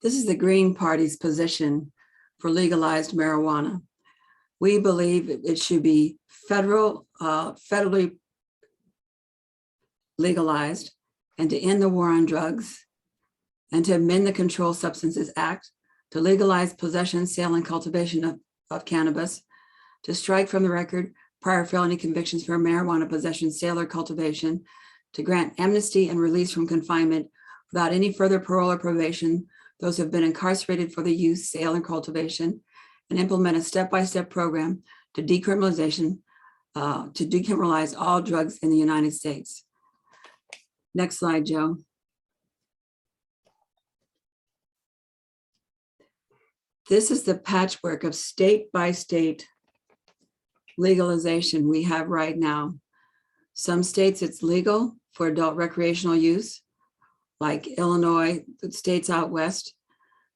This is the Green Party's position for legalized marijuana. We believe it should be federally legalized, and to end the war on drugs, and to amend the Controlled Substances Act, to legalize possession, sale, and cultivation of cannabis, to strike from the record prior felony convictions for marijuana possession, sale, or cultivation, to grant amnesty and release from confinement without any further parole or probation those who have been incarcerated for the use, sale, and cultivation, and implement a step-by-step program to decriminalize all drugs in the United States. Next slide, Joe. This is the patchwork of state-by-state legalization we have right now. Some states it's legal for adult recreational use, like Illinois, the states out west.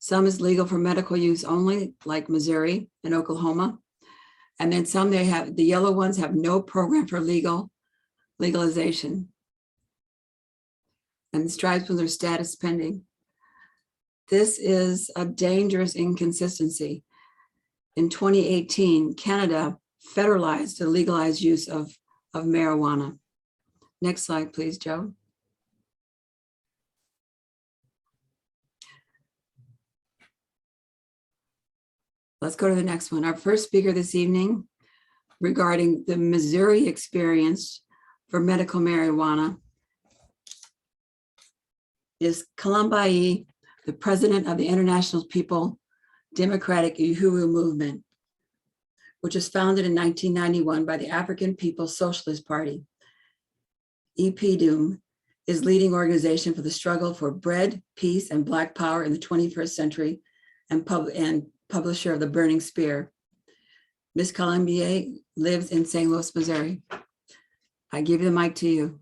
Some is legal for medical use only, like Missouri and Oklahoma. And then some the yellow ones have no program for legalization. And the stripes with their status pending. This is a dangerous inconsistency. In 2018, Canada federalized the legalized use of marijuana. Next slide, please, Joe. Let's go to the next one. Our first speaker this evening regarding the Missouri experience for medical marijuana is Kalambayi, the president of the International People Democratic UHURU movement, which was founded in 1991 by the African People's Socialist Party. EPDUM is leading organization for the struggle for bread, peace, and Black power in the 21st century, and publisher of The Burning Spear. Ms. Kalambayi lives in St. Louis, Missouri. I give the mic to you.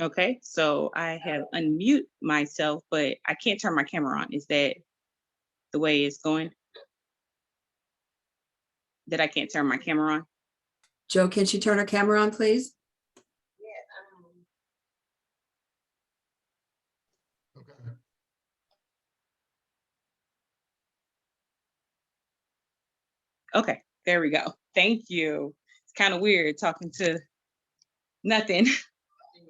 Okay, so I have unmute myself, but I can't turn my camera on. Is that the way it's going? That I can't turn my camera on? Joe, can she turn her camera on, please? Okay, there we go. Thank you. It's kind of weird talking to nothing.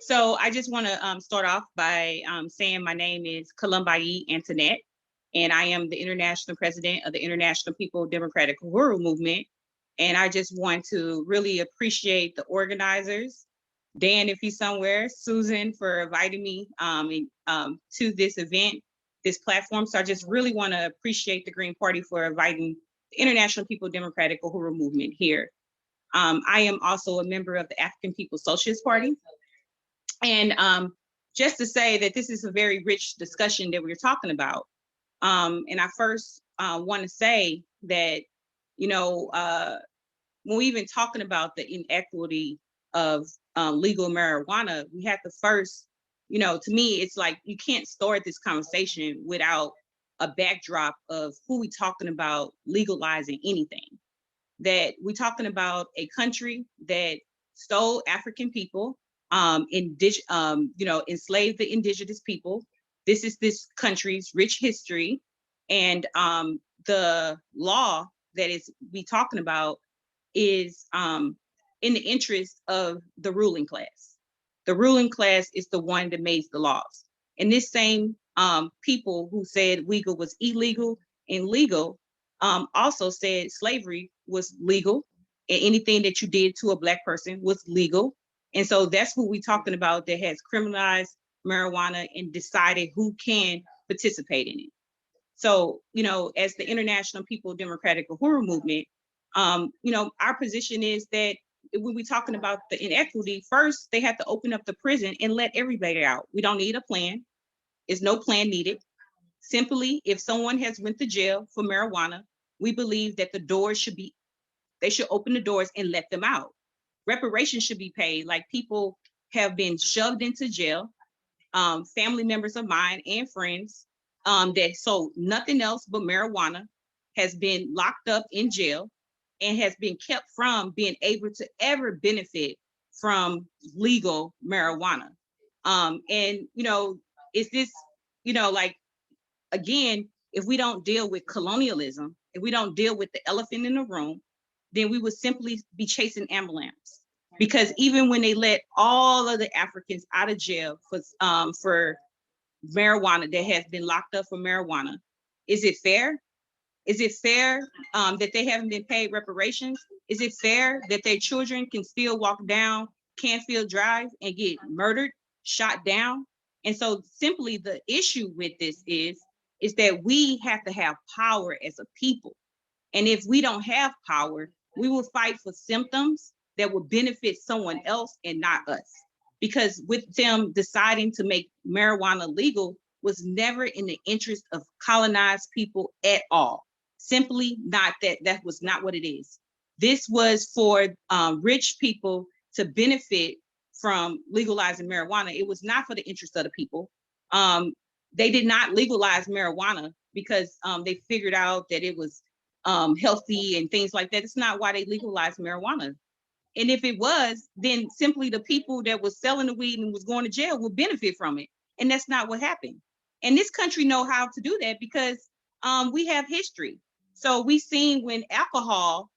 So I just want to start off by saying my name is Kalambayi Andenet, and I am the international president of the International People Democratic UHURU movement. And I just want to really appreciate the organizers, Dan, if he's somewhere, Susan, for inviting me to this event, this platform. So I just really want to appreciate the Green Party for inviting the International People Democratic UHURU movement here. I am also a member of the African People's Socialist Party. And just to say that this is a very rich discussion that we're talking about. And I first want to say that, you know, when we've been talking about the inequity of legal marijuana, we have to first, you know, to me, it's like you can't start this conversation without a backdrop of who we talking about legalizing anything. That we're talking about a country that stole African people, enslaved the indigenous people. This is this country's rich history, and the law that is we talking about is in the interest of the ruling class. The ruling class is the one that makes the laws, and this same people who said Uyghur was illegal and legal also said slavery was legal, and anything that you did to a Black person was legal. And so that's who we're talking about that has criminalized marijuana and decided who can participate in it. So, you know, as the International People Democratic UHURU movement, you know, our position is that when we're talking about the inequity, first, they have to open up the prison and let everybody out. We don't need a plan. There's no plan needed. Simply, if someone has went to jail for marijuana, we believe that the doors should be, they should open the doors and let them out. Reparations should be paid. Like, people have been shoved into jail, family members of mine and friends that sold nothing else but marijuana has been locked up in jail and has been kept from being able to ever benefit from legal marijuana. And, you know, is this, you know, like, again, if we don't deal with colonialism, if we don't deal with the elephant in the room, then we would simply be chasing ambulance. Because even when they let all of the Africans out of jail for marijuana, that has been locked up for marijuana, is it fair? Is it fair that they haven't been paid reparations? Is it fair that their children can still walk down Canfield Drive and get murdered, shot down? And so simply the issue with this is that we have to have power as a people. And if we don't have power, we will fight for symptoms that will benefit someone else and not us. Because with them deciding to make marijuana legal was never in the interest of colonized people at all. Simply not that was not what it is. This was for rich people to benefit from legalizing marijuana. It was not for the interest of the people. They did not legalize marijuana because they figured out that it was healthy and things like that. It's not why they legalized marijuana. And if it was, then simply the people that was selling the weed and was going to jail would benefit from it. And that's not what happened. And this country know how to do that because we have history. So we seen when alcohol,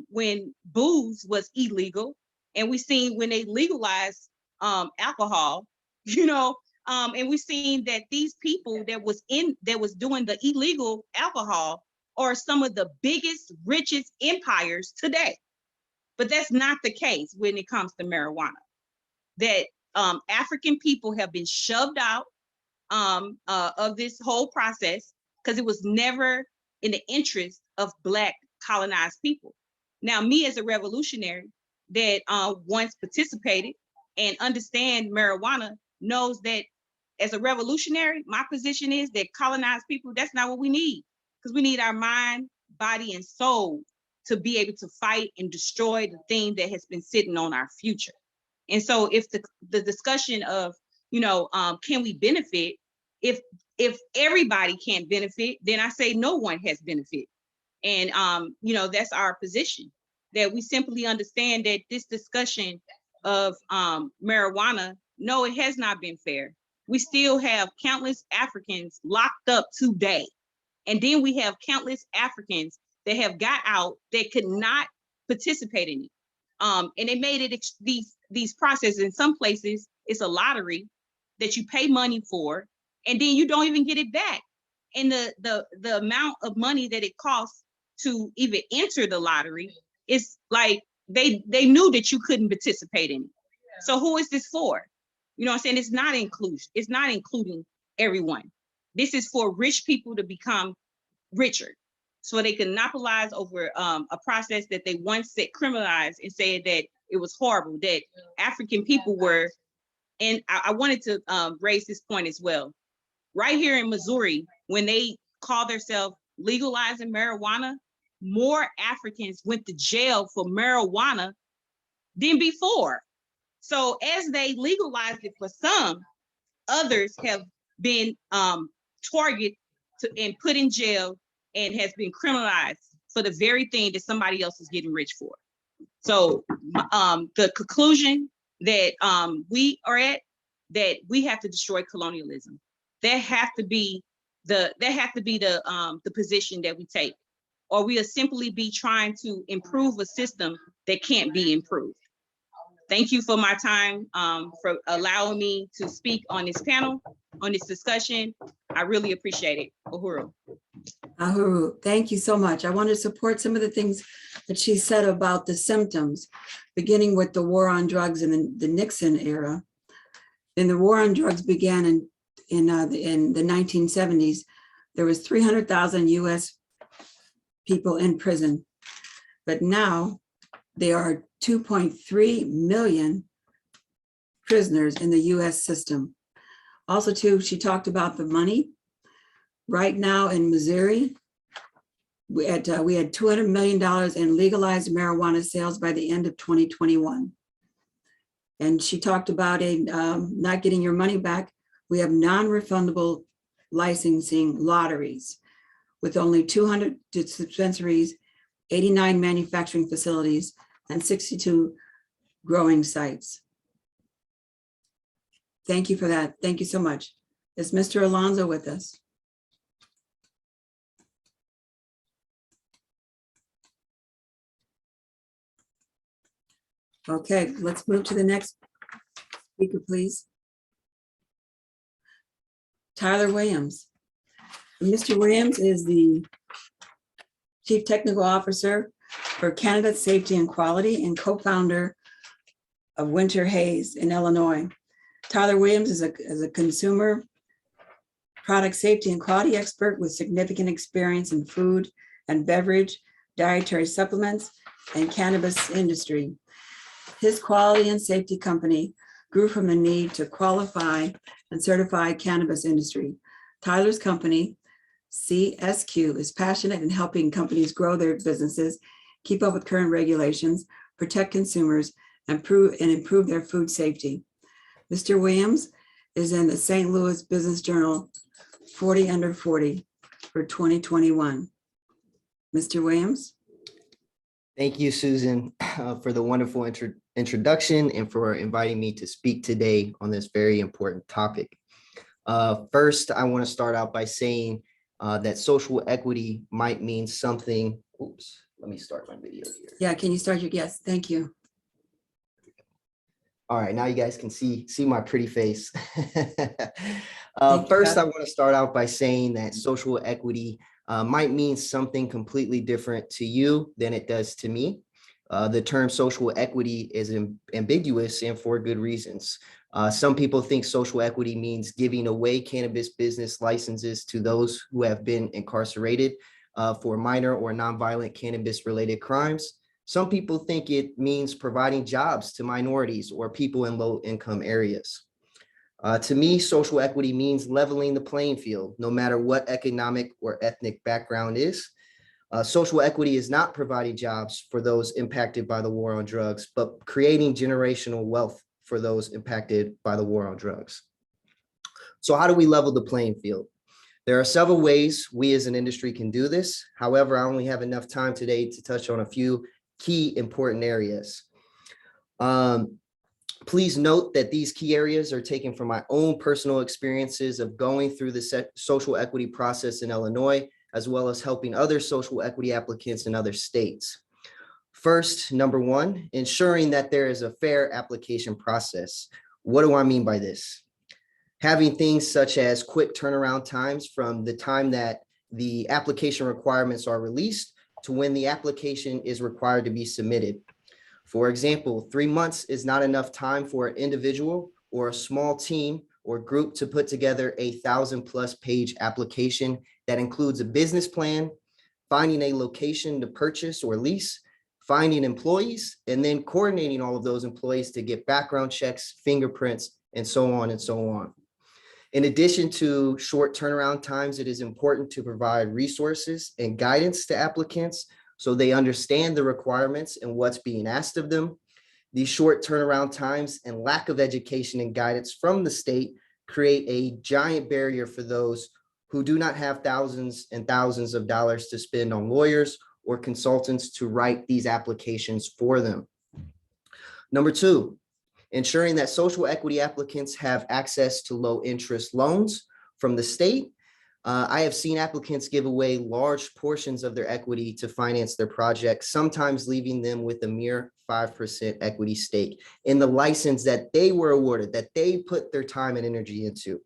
when booze was illegal, and we seen when they legalized alcohol, you know, and we seen that these people that was doing the illegal alcohol are some of the biggest, richest empires today. But that's not the case when it comes to marijuana. That African people have been shoved out of this whole process because it was never in the interest of Black colonized people. Now, me as a revolutionary that once participated and understand marijuana knows that as a revolutionary, my position is that colonized people, that's not what we need, because we need our mind, body, and soul to be able to fight and destroy the thing that has been sitting on our future. And so if the discussion of, you know, can we benefit, if everybody can't benefit, then I say no one has benefit. And, you know, that's our position, that we simply understand that this discussion of marijuana, no, it has not been fair. We still have countless Africans locked up today. And then we have countless Africans that have got out that could not participate in it. And they made it these processes. In some places, it's a lottery that you pay money for, and then you don't even get it back. And the amount of money that it costs to even enter the lottery is like they knew that you couldn't participate in it. So who is this for? You know what I'm saying? It's not inclusion. It's not including everyone. This is for rich people to become richer, so they can monopolize over a process that they once said criminalized and said that it was horrible, that African people were. And I wanted to raise this point as well. Right here in Missouri, when they call themselves legalizing marijuana, more Africans went to jail for marijuana than before. So as they legalized it for some, others have been targeted and put in jail and has been criminalized for the very thing that somebody else is getting rich for. So the conclusion that we are at, that we have to destroy colonialism. That have to be the position that we take, or we'll simply be trying to improve a system that can't be improved. Thank you for my time, for allowing me to speak on this panel, on this discussion. I really appreciate it. UHURU. UHURU, thank you so much. I want to support some of the things that she said about the symptoms, beginning with the war on drugs in the Nixon era. And the war on drugs began in the 1970s. There was 300,000 US people in prison, but now there are 2.3 million prisoners in the US system. Also too, she talked about the money. Right now in Missouri, we had $200 million in legalized marijuana sales by the end of 2021. And she talked about not getting your money back. We have non-refundable licensing lotteries with only 200 dispensaries, 89 manufacturing facilities, and 62 growing sites. Thank you for that. Thank you so much. Is Mr. Alonzo with us? Okay, let's move to the next speaker, please. Tyler Williams. Mr. Williams is the Chief Technical Officer for Cannabis Safety and Quality and co-founder of Winter Haze in Illinois. Tyler Williams is a consumer product safety and quality expert with significant experience in food and beverage, dietary supplements, and cannabis industry. His quality and safety company grew from the need to qualify and certify cannabis industry. Tyler's company, CSQ, is passionate in helping companies grow their businesses, keep up with current regulations, protect consumers, and improve their food safety. Mr. Williams is in the St. Louis Business Journal 40 Under 40 for 2021. Mr. Williams. Thank you, Susan, for the wonderful introduction and for inviting me to speak today on this very important topic. First, I want to start out by saying that social equity might mean something. Oops, let me start my video here. Yeah, can you start your guess? Thank you. All right, now you guys can see my pretty face. Thank First, you. I want to start out by saying that social equity might mean something completely different to you than it does to me. The term social equity is ambiguous and for good reasons. Some people think social equity means giving away cannabis business licenses to those who have been incarcerated for minor or nonviolent cannabis-related crimes. Some people think it means providing jobs to minorities or people in low-income areas. To me, social equity means leveling the playing field, no matter what economic or ethnic background is. Social equity is not providing jobs for those impacted by the war on drugs, but creating generational wealth for those impacted by the war on drugs. So how do we level the playing field? There are several ways we as an industry can do this. However, I only have enough time today to touch on a few key important areas. Please note that these key areas are taken from my own personal experiences of going through the social equity process in Illinois, as well as helping other social equity applicants in other states. First, number one, ensuring that there is a fair application process. What do I mean by this? Having things such as quick turnaround times from the time that the application requirements are released to when the application is required to be submitted. For example, 3 months is not enough time for an individual or a small team or group to put together a 1,000+ page application that includes a business plan, finding a location to purchase or lease, finding employees, and then coordinating all of those employees to get background checks, fingerprints, and so on and so on. In addition to short turnaround times, it is important to provide resources and guidance to applicants so they understand the requirements and what's being asked of them. These short turnaround times and lack of education and guidance from the state create a giant barrier for those who do not have thousands and thousands of dollars to spend on lawyers or consultants to write these applications for them. Number two, ensuring that social equity applicants have access to low interest loans from the state. I have seen applicants give away large portions of their equity to finance their projects, sometimes leaving them with a mere 5% equity stake in the license that they were awarded, that they put their time and energy into.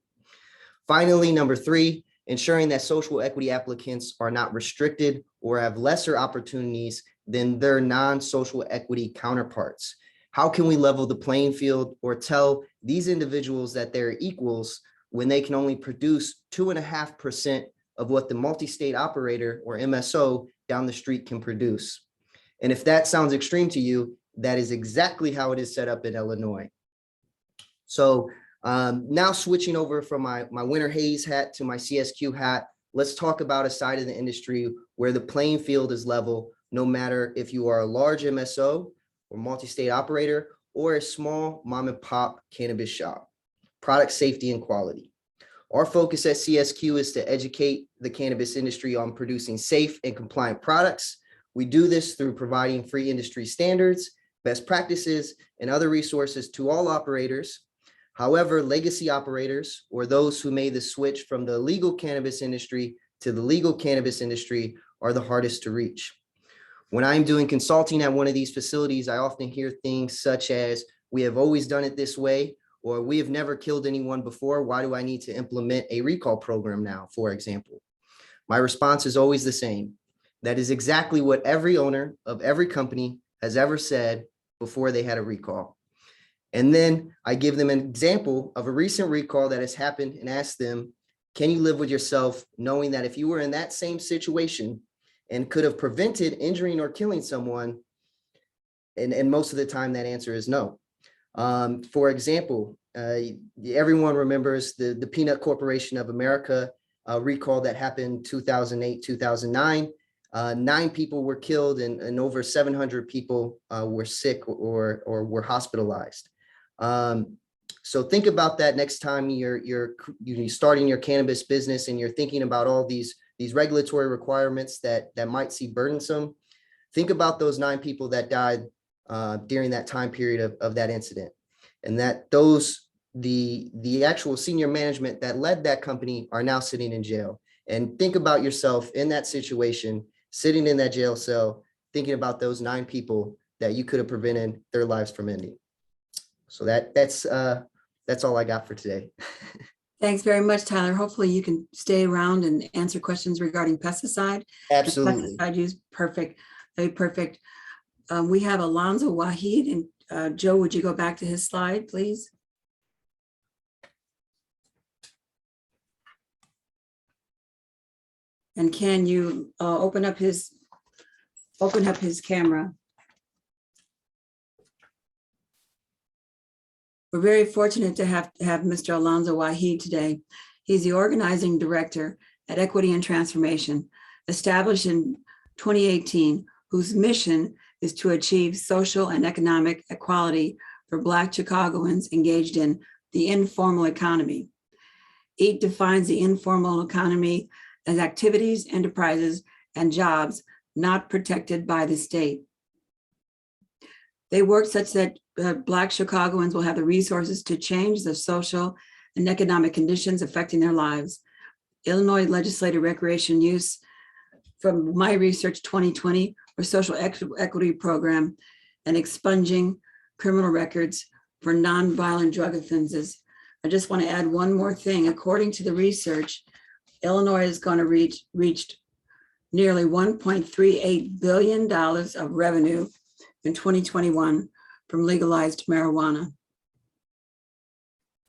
Finally, number three, ensuring that social equity applicants are not restricted or have lesser opportunities than their non-social equity counterparts. How can we level the playing field or tell these individuals that they're equals when they can only produce 2.5% of what the multi-state operator or MSO down the street can produce? And if that sounds extreme to you, that is exactly how it is set up in Illinois. So now switching over from my Winter Haze hat to my CSQ hat, let's talk about a side of the industry where the playing field is level, no matter if you are a large MSO or multi-state operator or a small mom and pop cannabis shop. Product safety and quality. Our focus at CSQ is to educate the cannabis industry on producing safe and compliant products. We do this through providing free industry standards, best practices, and other resources to all operators. However, legacy operators or those who made the switch from the illegal cannabis industry to the legal cannabis industry are the hardest to reach. When I'm doing consulting at one of these facilities, I often hear things such as, "We have always done it this way," or "We have never killed anyone before. Why do I need to implement a recall program now?" for example. My response is always the same. That is exactly what every owner of every company has ever said before they had a recall. And then I give them an example of a recent recall that has happened and ask them, can you live with yourself knowing that if you were in that same situation and could have prevented injuring or killing someone? And most of the time that answer is no. For example, everyone remembers the Peanut Corporation of America recall that happened 2008, 2009. 9 people were killed and over 700 people were sick or were hospitalized. So think about that next time you're starting your cannabis business and you're thinking about all these regulatory requirements that might seem burdensome. Think about those 9 people that died during that time period of that incident, and that the actual senior management that led that company are now sitting in jail. And think about yourself in that situation, sitting in that jail cell, thinking about those 9 people that you could have prevented their lives from ending. So that's all I got for today. Thanks very much, Tyler. Hopefully you can stay around and answer questions regarding pesticide. Absolutely. Pesticide use, perfect, very perfect. We have Alonzo Waheed, and Joe, would you go back to his slide, please? And can you open up his camera? We're very fortunate to have Mr. Alonzo Waheed today. He's the organizing director at Equity and Transformation, established in 2018, whose mission is to achieve social and economic equality for Black Chicagoans engaged in the informal economy. EAT defines the informal economy as activities, enterprises, and jobs not protected by the state. They work such that Black Chicagoans will have the resources to change the social and economic conditions affecting their lives. Illinois legislative recreation use, from my research 2020, for social equity program and expunging criminal records for nonviolent drug offenses. I just want to add one more thing. According to the research, Illinois is going to reach nearly $1.38 billion of revenue in 2021 from legalized marijuana.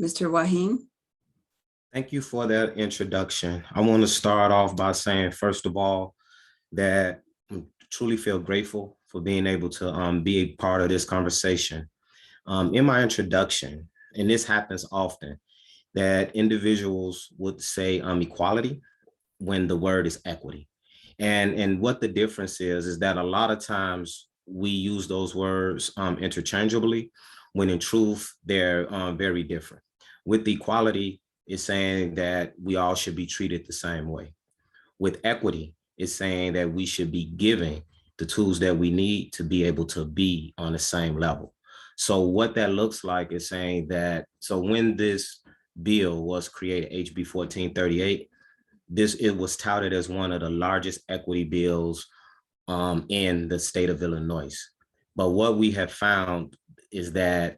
Mr. Waheed? Thank you for that introduction. I want to start off by saying, first of all, that I truly feel grateful for being able to be a part of this conversation. In my introduction, and this happens often, that individuals would say equality when the word is equity. And what the difference is that a lot of times we use those words interchangeably, when in truth, they're very different. With equality, it's saying that we all should be treated the same way. With equity, it's saying that we should be given the tools that we need to be able to be on the same level. So what that looks like is saying that, so when this bill was created, HB 1438, it was touted as one of the largest equity bills in the state of Illinois. But what we have found is that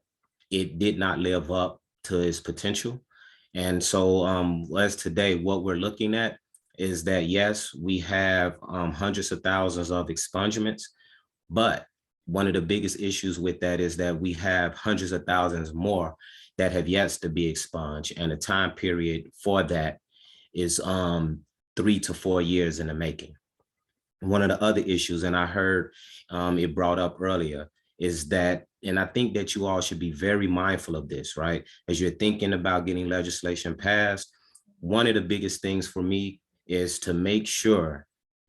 it did not live up to its potential. And so as today, what we're looking at is that, yes, we have hundreds of thousands of expungements, but one of the biggest issues with that is that we have hundreds of thousands more that have yet to be expunged. And the time period for that is 3 to 4 years in the making. One of the other issues, and I heard it brought up earlier, is that, and I think that you all should be very mindful of this, right? As you're thinking about getting legislation passed, one of the biggest things for me is to make sure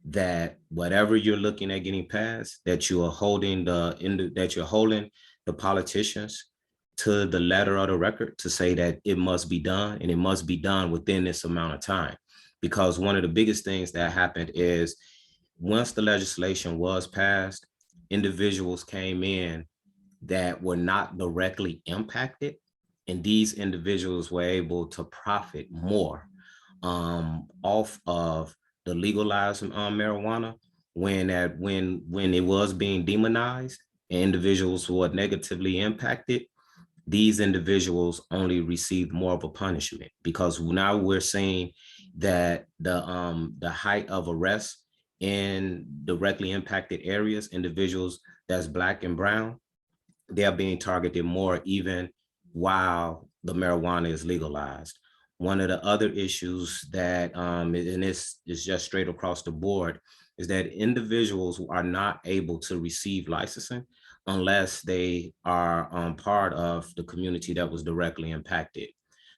that whatever you're looking at getting passed, that you are holding the politicians to the letter of the record to say that it must be done, and it must be done within this amount of time. Because one of the biggest things that happened is once the legislation was passed, individuals came in that were not directly impacted, and these individuals were able to profit more off of the legalized marijuana when it was being demonized and individuals who were negatively impacted. These individuals only received more of a punishment, because now we're seeing that the height of arrests in directly impacted areas, individuals that's Black and brown, they are being targeted more even while the marijuana is legalized. One of the other issues that, and this is just straight across the board, is that individuals are not able to receive licensing unless they are part of the community that was directly impacted.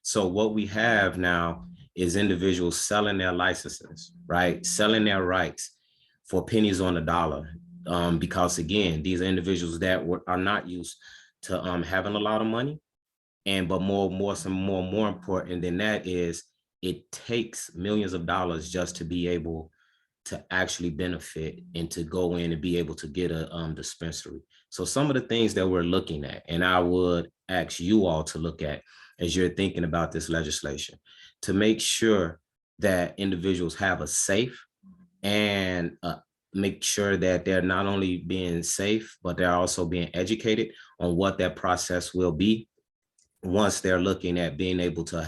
So what we have now is individuals selling their licenses, right? Selling their rights for pennies on the dollar. Because again, these are individuals that are not used to having a lot of money. But more important than that is it takes millions of dollars just to be able to actually benefit and to go in and be able to get a dispensary. So some of the things that we're looking at, and I would ask you all to look at as you're thinking about this legislation, to make sure that individuals have a safe and make sure that they're not only being safe, but they're also being educated on what that process will be once they're looking at being able to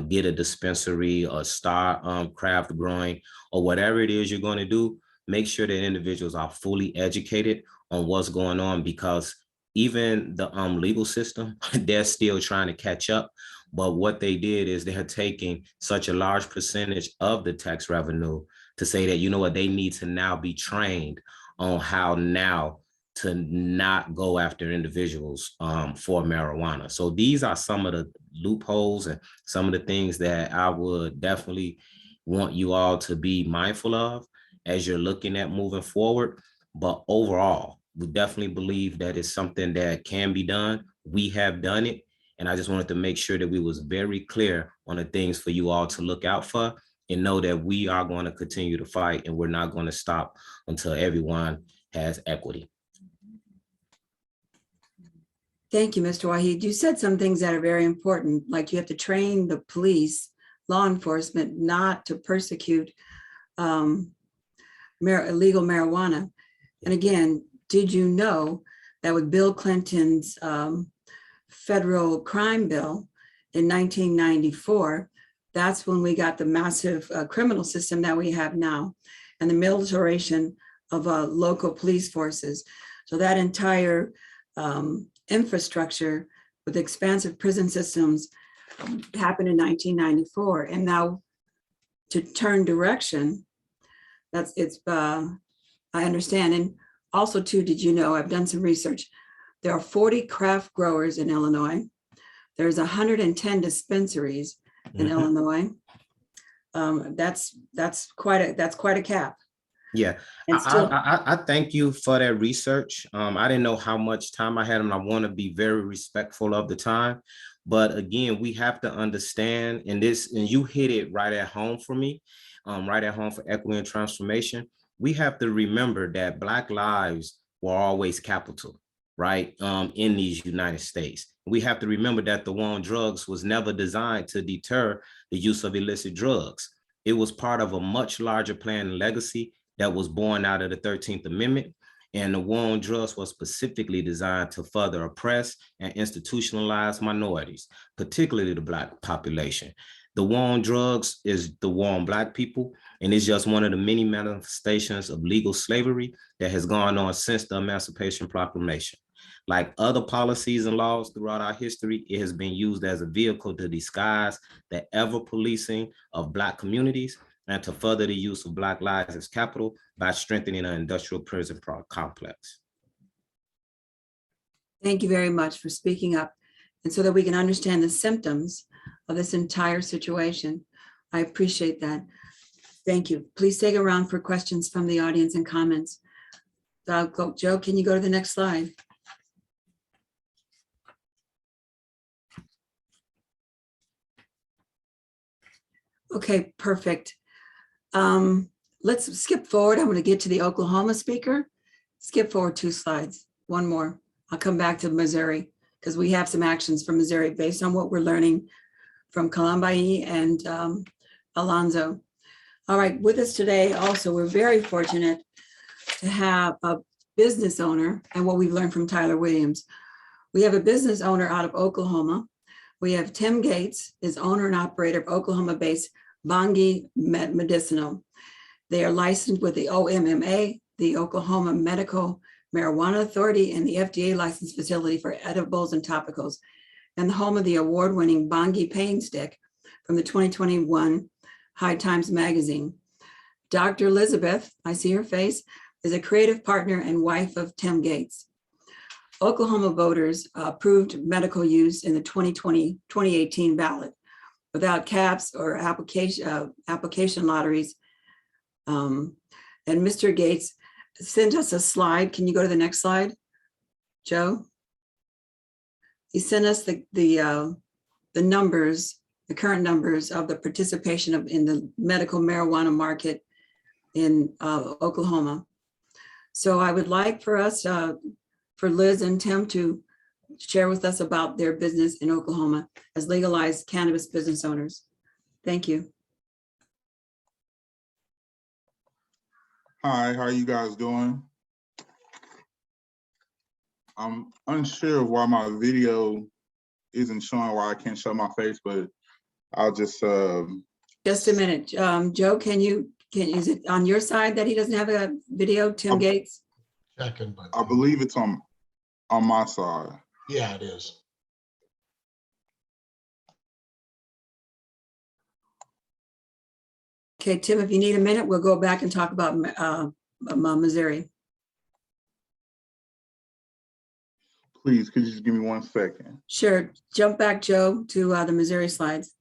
get a dispensary or start craft growing or whatever it is you're going to do. Make sure that individuals are fully educated on what's going on, because even the legal system, they're still trying to catch up. But what they did is they're taking such a large percentage of the tax revenue to say that, you know what, they need to now be trained on how now to not go after individuals for marijuana. So these are some of the loopholes and some of the things that I would definitely want you all to be mindful of as you're looking at moving forward. But overall, we definitely believe that it's something that can be done. We have done it. And I just wanted to make sure that we was very clear on the things for you all to look out for, and know that we are going to continue to fight, and we're not going to stop until everyone has equity. Thank you, Mr. Waheed. You said some things that are very important, like you have to train the police, law enforcement, not to persecute illegal marijuana. And again, did you know that with Bill Clinton's federal crime bill in 1994, that's when we got the massive criminal system that we have now, and the militarization of local police forces. So that entire infrastructure with expansive prison systems happened in 1994. And now to turn direction, I understand. And also too, did you know, I've done some research, there are 40 craft growers in Illinois. There's 110 dispensaries in Illinois. That's quite a cap. Yeah, And still, I thank you for that research. I didn't know how much time I had, and I want to be very respectful of the time. But again, we have to understand, and you hit it right at home for me, right at home for equity and transformation. We have to remember that Black lives were always capital, right? In these United States. We have to remember that the war on drugs was never designed to deter the use of illicit drugs. It was part of a much larger plan and legacy that was born out of the 13th Amendment. And the war on drugs was specifically designed to further oppress and institutionalize minorities, particularly the Black population. The war on drugs is the war on Black people, and it's just one of the many manifestations of legal slavery that has gone on since the Emancipation Proclamation. Like other policies and laws throughout our history, it has been used as a vehicle to disguise the ever-policing of Black communities and to further the use of Black lives as capital by strengthening an industrial prison complex. thank you very much for speaking up, and so that we can understand the symptoms of this entire situation. I appreciate that. Thank you. Please take a round for questions from the audience and comments. Joe, can you go to the next slide? Okay, perfect. Let's skip forward. I'm going to get to the Oklahoma speaker. Skip forward 2 slides. One more. I'll come back to Missouri because we have some actions from Missouri based on what we're learning from Kalambayi and Alonzo. All right, with us today also, we're very fortunate to have a business owner and what we've learned from Tyler Williams. We have a business owner out of Oklahoma. We have Tim Gates, is owner and operator of Oklahoma-based Bongi Medicinal. They are licensed with the OMMA, the Oklahoma Medical Marijuana Authority, and the FDA licensed facility for edibles and topicals, and the home of the award-winning Bongi Pain Stick from the 2021 High Times Magazine. Dr. Elizabeth, I see her face, is a creative partner and wife of Tim Gates. Oklahoma voters approved medical use in the 2018 ballot without caps or application lotteries. And Mr. Gates sent us a slide. Can you go to the next slide, Joe? He sent us the numbers, the current numbers of the participation in the medical marijuana market in Oklahoma. So I would like for us, for Liz and Tim to share with us about their business in Oklahoma as legalized cannabis business owners. Thank you. Hi, how are you guys doing? I'm unsure of why my video isn't showing, why I can't show my face, but I'll just a minute. Joe, is it on your side that he doesn't have a video, Tim Gates? Checking, but I believe it's on my side. yeah, it is. Okay, Tim, if you need a minute, we'll go back and talk about Missouri. Please, could you just give me 1 second? Sure. Jump back, Joe, to the Missouri slides.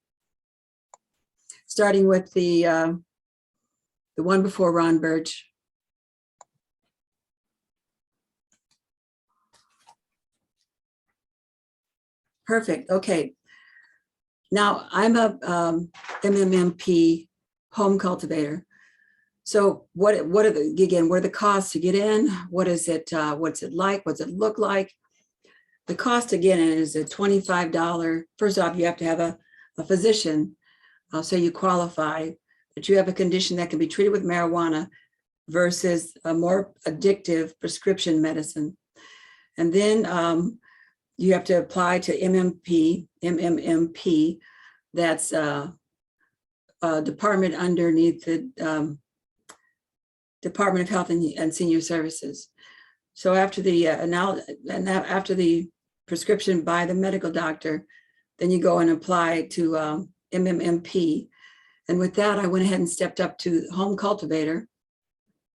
Starting with the one before Ron Birch. Perfect. Okay. Now I'm a MMMP home cultivator. So what are the costs to get in? What is it? What's it like? What's it look like? The cost to get in is a $25. First off, you have to have a physician, so you qualify, that you have a condition that can be treated with marijuana versus a more addictive prescription medicine. And then you have to apply to MMMP, that's a department underneath the Department of Health and Senior Services. So after the prescription by the medical doctor, then you go and apply to MMMP. And with that, I went ahead and stepped up to home cultivator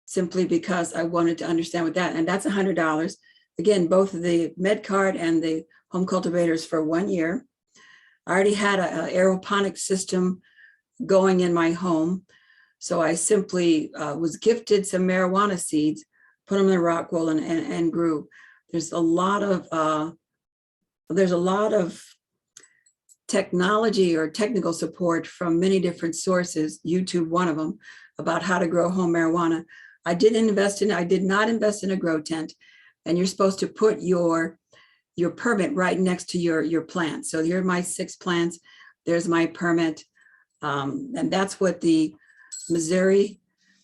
simply because I wanted to understand what that, and that's $100. Again, both the med card and the home cultivators for 1 year. I already had an aeroponic system going in my home. So I simply was gifted some marijuana seeds, put them in a rock wool and grew. There's a lot of technology or technical support from many different sources, YouTube one of them, about how to grow home marijuana. I did not invest in a grow tent, and you're supposed to put your permit right next to your plant. So here are my 6 plants. There's my permit. And that's what the Missouri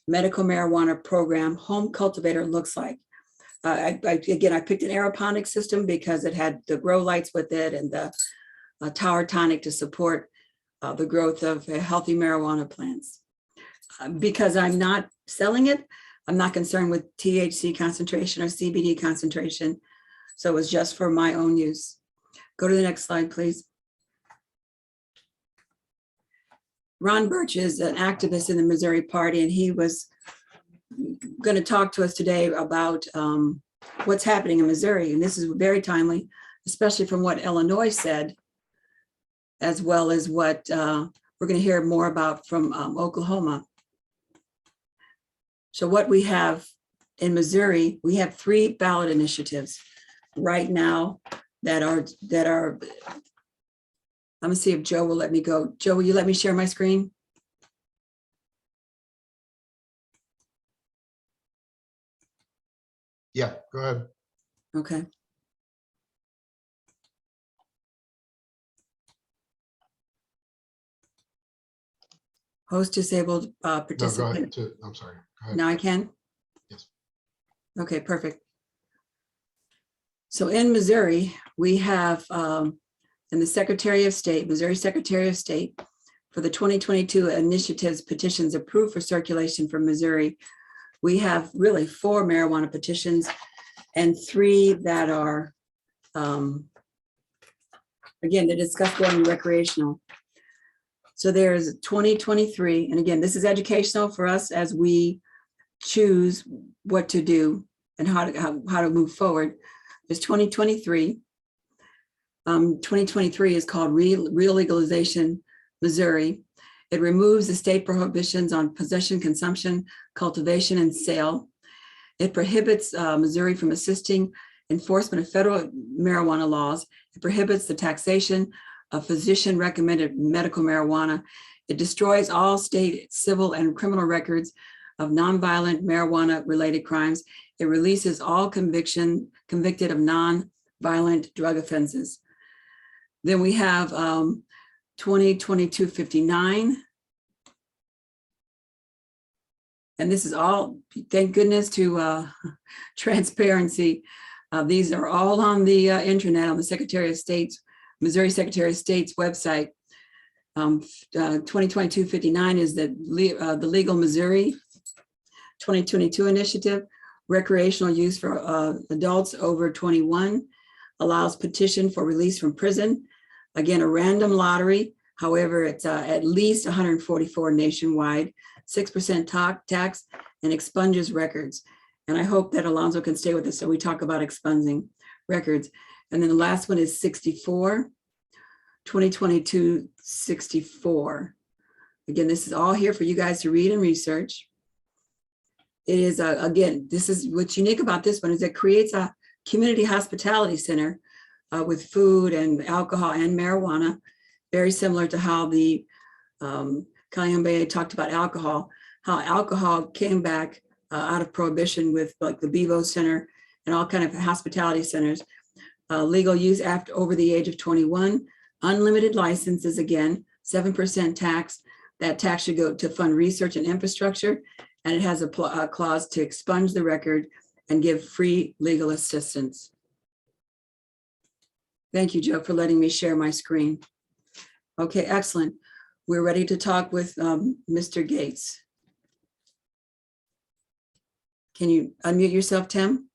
Medical Marijuana Program home cultivator looks like. I picked an aeroponic system because it had the grow lights with it and the tower tonic to support the growth of healthy marijuana plants. Because I'm not selling it, I'm not concerned with THC concentration or CBD concentration. So it was just for my own use. Go to the next slide, please. Ron Birch is an activist in the Missouri Party, and he was going to talk to us today about what's happening in Missouri. And this is very timely, especially from what Illinois said, as well as what we're going to hear more about from Oklahoma. So what we have in Missouri, we have 3 ballot initiatives right now that are, I'm gonna see if Joe will let me go. Joe, will you let me share my screen? Yeah, go ahead. Okay. host disabled No, go ahead. participant. I'm sorry. Go ahead. Now I can? Yes. Okay, perfect. So in Missouri, we have in the Secretary of State, Missouri Secretary of State, for the 2022 initiatives petitions approved for circulation from Missouri, we have really 4 marijuana petitions and 3 that are, again, they discuss going recreational. So there's 2023, and again, this is educational for us as we choose what to do and how to move forward. There's 2023. 2023 is called Real Legalization Missouri. It removes the state prohibitions on possession, consumption, cultivation, and sale. It prohibits Missouri from assisting enforcement of federal marijuana laws. It prohibits the taxation of physician-recommended medical marijuana. It destroys all state civil and criminal records of nonviolent marijuana-related crimes. It releases all convicted of non-violent drug offenses. Then we have 2022-59. And this is all, thank goodness to transparency. These are all on the internet on the Secretary of State's, Missouri Secretary of State's website. 2022-59 is the Legal Missouri 2022 initiative. Recreational use for adults over 21, allows petition for release from prison. Again, a random lottery. However, it's at least 144 nationwide, 6% tax, and expunges records. And I hope that Alonzo can stay with us so we talk about expunging records. And then the last one is 64, 2022-64. Again, this is all here for you guys to read and research. It is, again, this is what's unique about this one is it creates a community hospitality center with food and alcohol and marijuana, very similar to how the Kalambayi talked about alcohol, how alcohol came back out of prohibition with like the Bevo Center and all kind of hospitality centers. Legal use after over the age of 21, unlimited licenses, again, 7% tax. That tax should go to fund research and infrastructure, and it has a clause to expunge the record and give free legal assistance. Thank you, Joe, for letting me share my screen. Okay, excellent. We're ready to talk with Mr. Gates. Can you unmute yourself, Tim?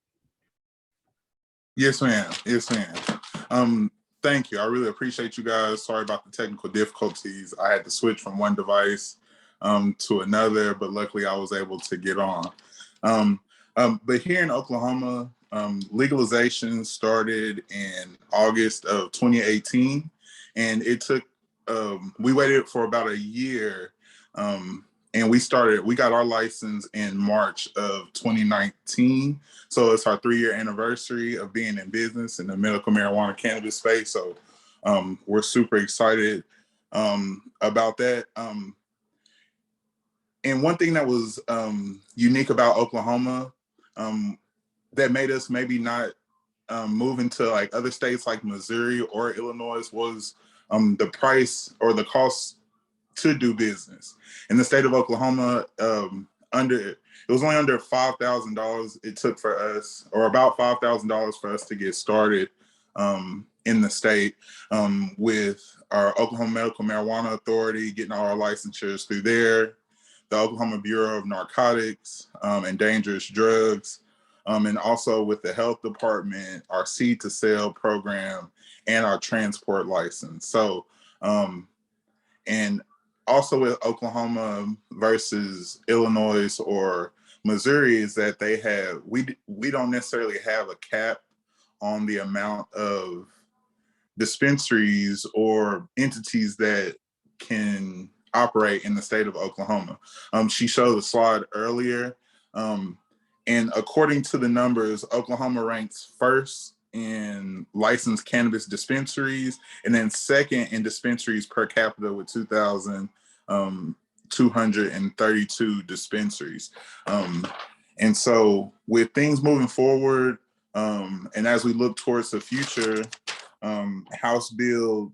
Yes, ma'am. Yes, ma'am. Thank you. I really appreciate you guys. Sorry about the technical difficulties. I had to switch from one device to another, but luckily I was able to get on. But here in Oklahoma, legalization started in August of 2018, and it took, we waited for about a year, and we got our license in March of 2019. So it's our 3-year anniversary of being in business in the medical marijuana cannabis space. So we're super excited about that. And one thing that was unique about Oklahoma that made us maybe not move into like other states like Missouri or Illinois was the price or the cost to do business. In the state of Oklahoma, it was only under $5,000 it took for us, or about $5,000 for us to get started in the state with our Oklahoma Medical Marijuana Authority, getting all our licensures through there, the Oklahoma Bureau of Narcotics and Dangerous Drugs, and also with the health department, our seed to sale program, and our transport license. So, and also with Oklahoma versus Illinois or Missouri is that they have, we don't necessarily have a cap on the amount of dispensaries or entities that can operate in the state of Oklahoma. She showed a slide earlier, and according to the numbers, Oklahoma ranks first in licensed cannabis dispensaries, and then second in dispensaries per capita with 2,232 dispensaries. And so with things moving forward, and as we look towards the future, House Bill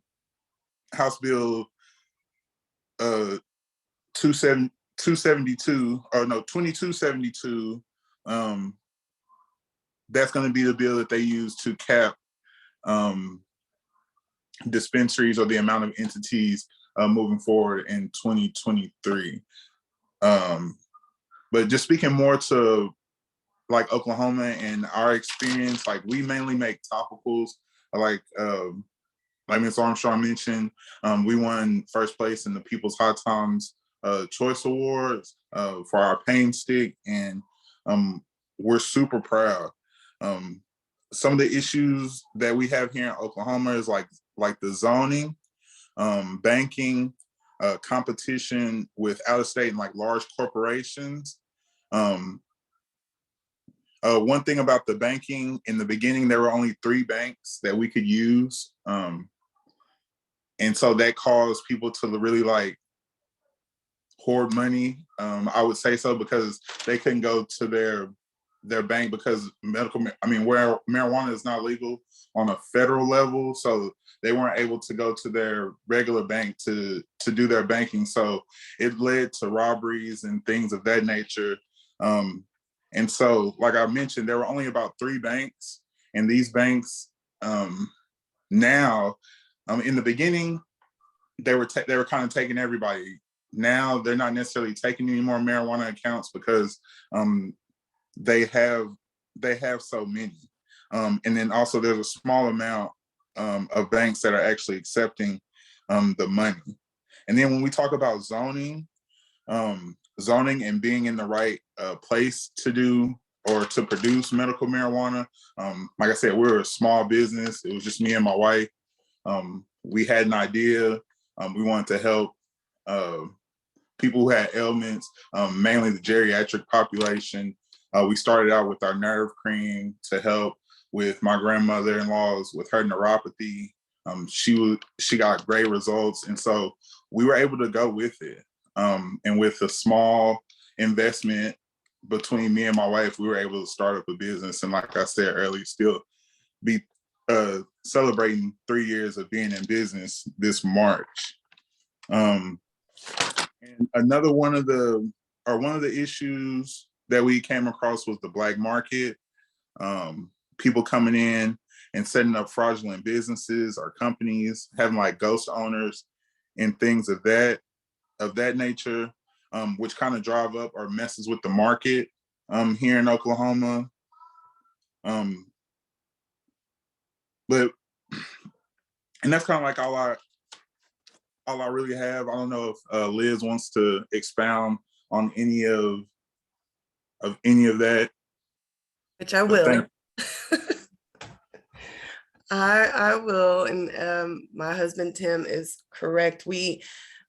2272, or no, 2272. That's going to be the bill that they use to cap dispensaries or the amount of entities moving forward in 2023. But just speaking more to like Oklahoma and our experience, like we mainly make topicals. Like Ms. Armstrong mentioned, we won first place in the People's Hot Times Choice Awards for our pain stick, and we're super proud. Some of the issues that we have here in Oklahoma is like the zoning, banking, competition with out-of-state and like large corporations. One thing about the banking, in the beginning, there were only 3 banks that we could use. And so that caused people to really like hoard money. I would say so, because they couldn't go to their bank because where marijuana is not legal on a federal level. So they weren't able to go to their regular bank to do their banking. So it led to robberies and things of that nature. And so, like I mentioned, there were only about 3 banks, and these banks now, in the beginning, they were kind of taking everybody. Now they're not necessarily taking any more marijuana accounts because they have so many. And then also there's a small amount of banks that are actually accepting the money. And then when we talk about zoning and being in the right place to do or to produce medical marijuana, like I said, we're a small business. It was just me and my wife. We had an idea. We wanted to help people who had ailments, mainly the geriatric population. We started out with our nerve cream to help with my grandmother-in-law's with her neuropathy. She got great results, and so we were able to go with it. And with a small investment between me and my wife, we were able to start up a business. And like I said earlier, still be celebrating 3 years of being in business this March. And another one of the issues that we came across was the black market. People coming in and setting up fraudulent businesses or companies, having like ghost owners and things of that nature, which kind of drive up or messes with the market here in Oklahoma. And that's kind of like all I really have. I don't know if Liz wants to expound on any of that. Which I will. I will, and my husband Tim is correct.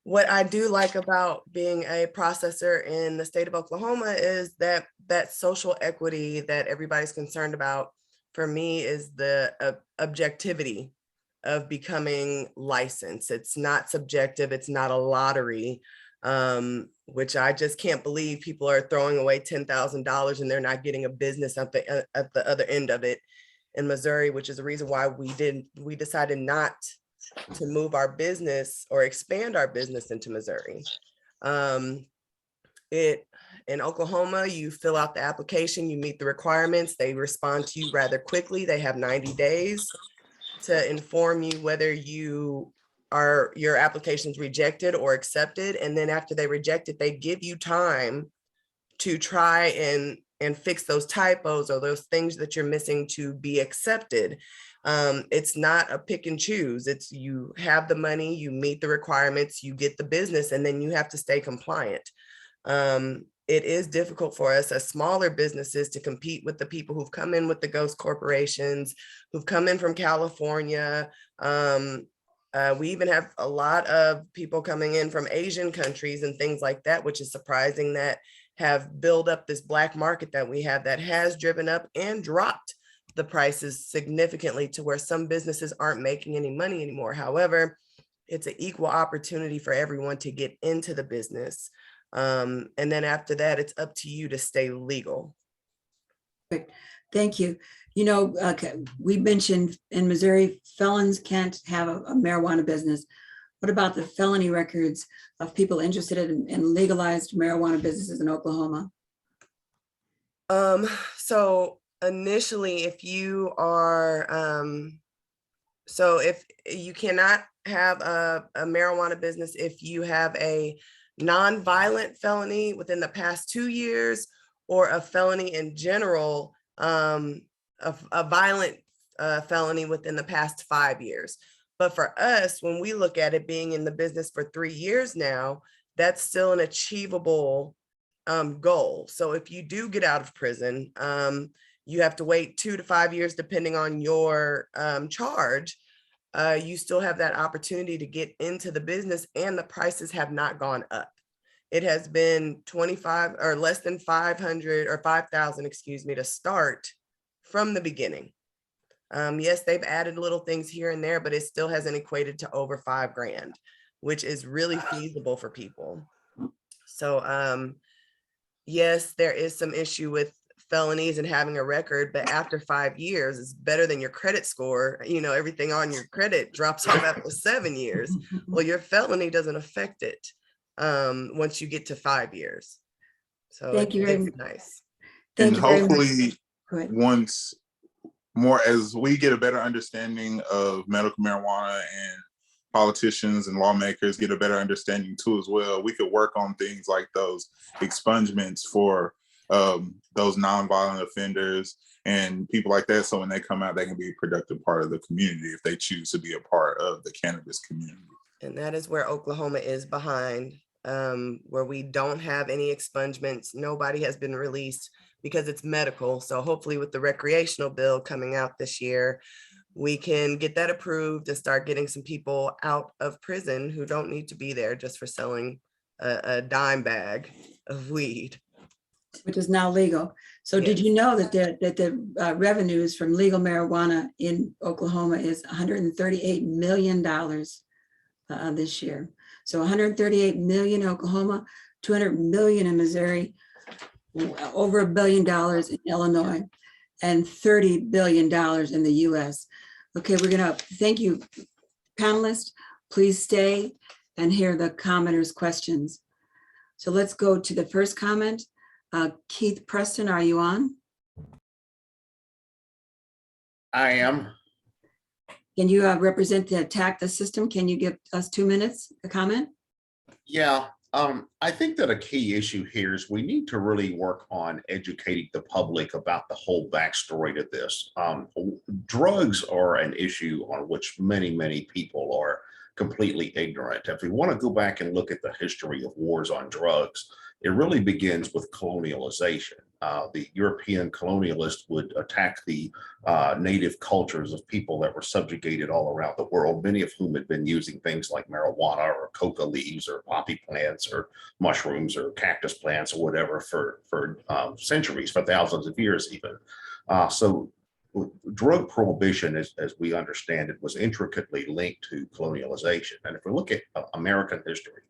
What I do like about being a processor in the state of Oklahoma is that social equity that everybody's concerned about. For me, is the objectivity of becoming licensed. It's not subjective. It's not a lottery, which I just can't believe people are throwing away $10,000 and they're not getting a business at the other end of it in Missouri, which is the reason why we decided not to move our business or expand our business into Missouri. In Oklahoma, you fill out the application, you meet the requirements, they respond to you rather quickly. They have 90 days to inform you whether your application's rejected or accepted. And then after they reject it, they give you time to try and fix those typos or those things that you're missing to be accepted. It's not a pick and choose. It's you have the money, you meet the requirements, you get the business, and then you have to stay compliant. It is difficult for us as smaller businesses to compete with the people who've come in with the ghost corporations, who've come in from California. We even have a lot of people coming in from Asian countries and things like that, which is surprising, that have built up this black market that we have that has driven up and dropped the prices significantly to where some businesses aren't making any money anymore. However, it's an equal opportunity for everyone to get into the business. And then after that, it's up to you to stay legal. Thank you. You know, we mentioned in Missouri, felons can't have a marijuana business, What about the felony records of people interested in legalized marijuana businesses in Oklahoma? So initially, if you are, so if you cannot have a marijuana business, if you have a non-violent felony within the past 2 years, or a felony in general, a violent felony within the past 5 years. But for us, when we look at it being in the business for 3 years now, that's still an achievable goal. So if you do get out of prison, you have to wait 2 to 5 years, depending on your charge. You still have that opportunity to get into the business, and the prices have not gone up. It has been 25 or less than 500 or 5,000, excuse me, to start from the beginning. Yes, they've added little things here and there, but it still hasn't equated to over $5 grand, which is really feasible for people. So yes, there is some issue with felonies and having a record, but after 5 years, it's better than your credit score. You know, everything on your credit drops off after 7 years. Well, your felony doesn't affect it once you get to 5 years. So Thank you very it's much. nice. Thank And you very much. hopefully, Go ahead. once more, as we get a better understanding of medical marijuana, and politicians and lawmakers get a better understanding too as well, we could work on things like those expungements for those nonviolent offenders and people like that. So when they come out, they can be a productive part of the community if they choose to be a part of the cannabis community. And that is where Oklahoma is behind, where we don't have any expungements. Nobody has been released because it's medical. So hopefully with the recreational bill coming out this year, we can get that approved and start getting some people out of prison who don't need to be there just for selling a dime bag of weed. Which is now legal. So did Yes. you know that the revenues from legal marijuana in Oklahoma is $138 million this year? So 138 million in Oklahoma, 200 million in Missouri, over $1 billion in Illinois, and $30 billion in the US. Okay, we're gonna thank you, panelists. Please stay and hear the commenters' questions. So let's go to the first comment. Keith Preston, are you on? I am. Can you represent the attack the system? Can you give us 2 minutes, a comment? Yeah. I think that a key issue here is we need to really work on educating the public about the whole backstory to this. Drugs are an issue on which many people are completely ignorant. If we want to go back and look at the history of wars on drugs, it really begins with colonialization. The European colonialists would attack the native cultures of people that were subjugated all around the world, many of whom had been using things like marijuana or coca leaves or poppy plants or mushrooms or cactus plants or whatever for centuries, for thousands of years even. So drug prohibition, as we understand it, was intricately linked to colonialization. And if we look at American history,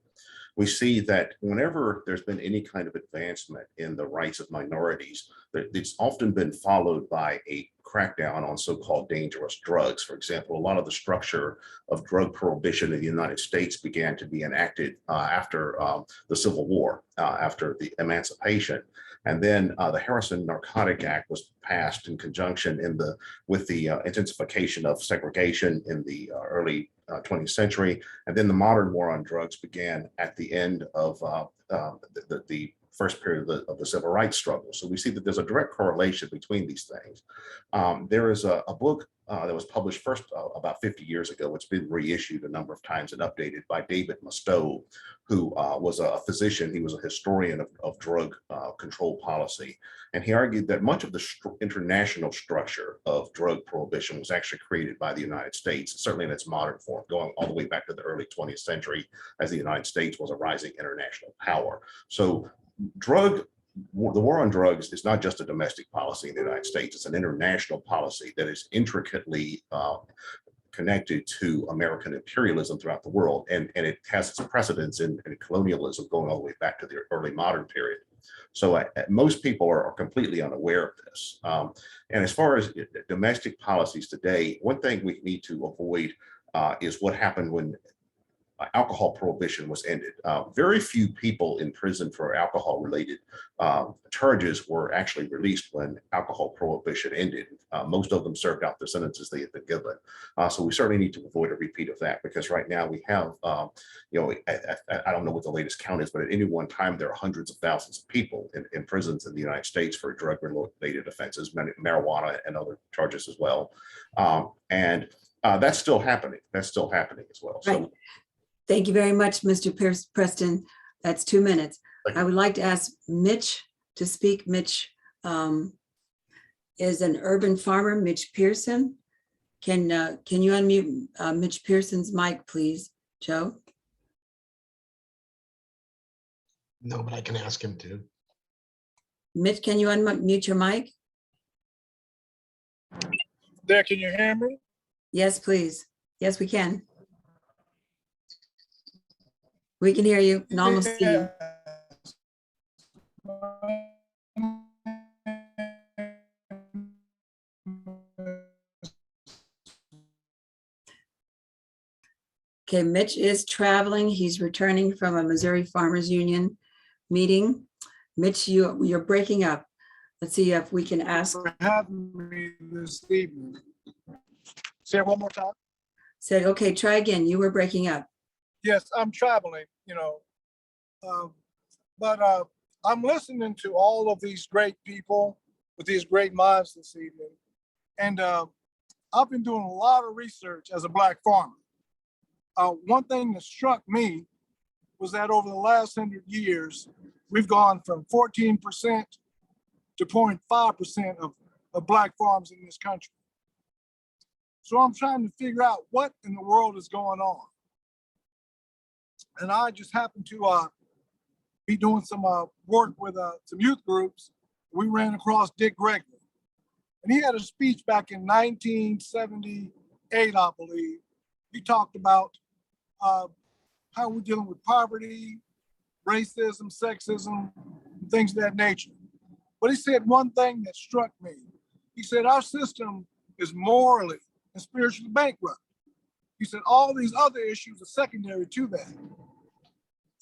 we see that whenever there's been any kind of advancement in the rights of minorities, it's often been followed by a crackdown on so-called dangerous drugs. For example, a lot of the structure of drug prohibition in the United States began to be enacted after the Civil War, after the emancipation. And then the Harrison Narcotic Act was passed in conjunction with the intensification of segregation in the early 20th century. And then the modern war on drugs began at the end of the first period of the civil rights struggle. So we see that there's a direct correlation between these things. There is a book that was published first about 50 years ago. It's been reissued a number of times and updated by David Mustoe, who was a physician. He was a historian of drug control policy. And he argued that much of the international structure of drug prohibition was actually created by the United States, certainly in its modern form, going all the way back to the early 20th century, as the United States was a rising international power. So the war on drugs is not just a domestic policy in the United States, it's an international policy that is intricately connected to American imperialism throughout the world. And it has its precedence in colonialism going all the way back to the early modern period. So most people are completely unaware of this. And as far as domestic policies today, one thing we need to avoid is what happened when alcohol prohibition was ended. Very few people in prison for alcohol-related charges were actually released when alcohol prohibition ended. Most of them served out the sentences they had been given. So we certainly need to avoid a repeat of that, because right now we have, you know, I don't know what the latest count is, but at any one time there are hundreds of thousands of people in prisons in the United States for drug-related offenses, marijuana and other charges as well. And that's still happening. That's still happening as well. Right. So, Thank you very much, Mr. Preston. That's 2 minutes. Thank you. I would like to ask Mitch to speak. Mitch is an urban farmer, Mitch Pearson. Can you unmute Mitch Pearson's mic, please, Joe? No, but I can ask him to. Mitch, can you unmute your mic? There, can you hear me? Yes, please. Yes, we can. We can hear you and almost see you. Okay, Mitch is traveling. He's returning from a Missouri Farmers Union meeting. Mitch, you're breaking up. Let's see if we can ask. For having me this evening. Say it one more time. Said, okay, try again. You were breaking up. Yes, I'm traveling, you know, but I'm listening to all of these great people with these great minds this evening. And I've been doing a lot of research as a Black farmer. One thing that struck me was that over the last 100 years, we've gone from 14% to 0.5% of Black farms in this country. So I'm trying to figure out what in the world is going on. And I just happened to be doing some work with some youth groups. We ran across Dick Gregory. And he had a speech back in 1978, I believe. He talked about how we're dealing with poverty, racism, sexism, and things of that nature. But he said one thing that struck me. He said, our system is morally and spiritually bankrupt. He said, all these other issues are secondary to that.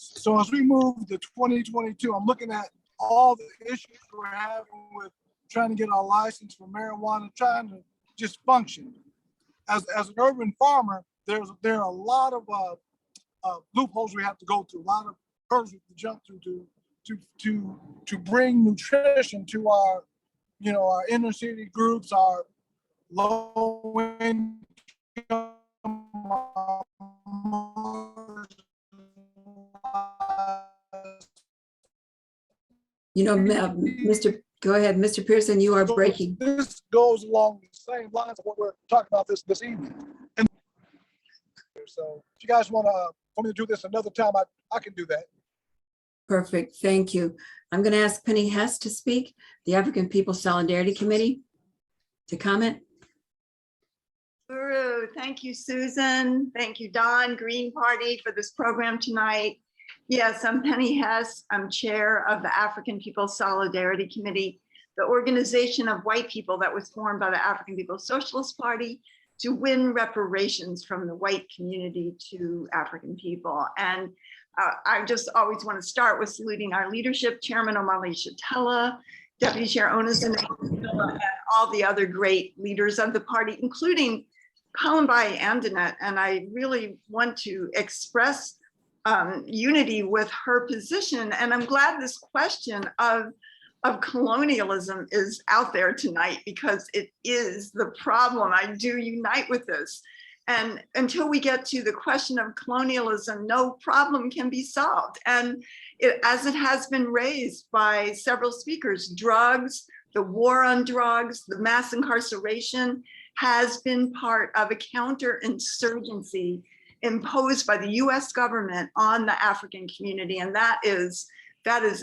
So as we move to 2022, I'm looking at all the issues we're having with trying to get our license for marijuana, trying to just function. As an urban farmer, there are a lot of loopholes we have to go through, a lot of hurdles we have to jump through to bring nutrition to our, you know, our inner city groups, our low income, You know, go ahead, Mr. Pearson, you are breaking. This goes along the same lines of what we're talking about this evening. And so if you guys want me to do this another time, I can do that. Perfect, thank you. I'm going to ask Penny Hess to speak, the African People's Solidarity Committee, to comment. UHURU. Thank you, Susan. Thank you, Don, Green Party, for this program tonight. Yes, I'm Penny Hess. I'm chair of the African People's Solidarity Committee, the organization of white people that was formed by the African People's Socialist Party to win reparations from the white community to African people. And I just always want to start with saluting our leadership, Chairman Omali Shatella, Deputy Chair Onizin, and all the other great leaders of the party, including Kalambayi Andenet. And I really want to express unity with her position. And I'm glad this question of colonialism is out there tonight, because it is the problem. I do unite with this. And until we get to the question of colonialism, no problem can be solved. And as it has been raised by several speakers, drugs, the war on drugs, the mass incarceration has been part of a counterinsurgency imposed by the US government on the African community. And that is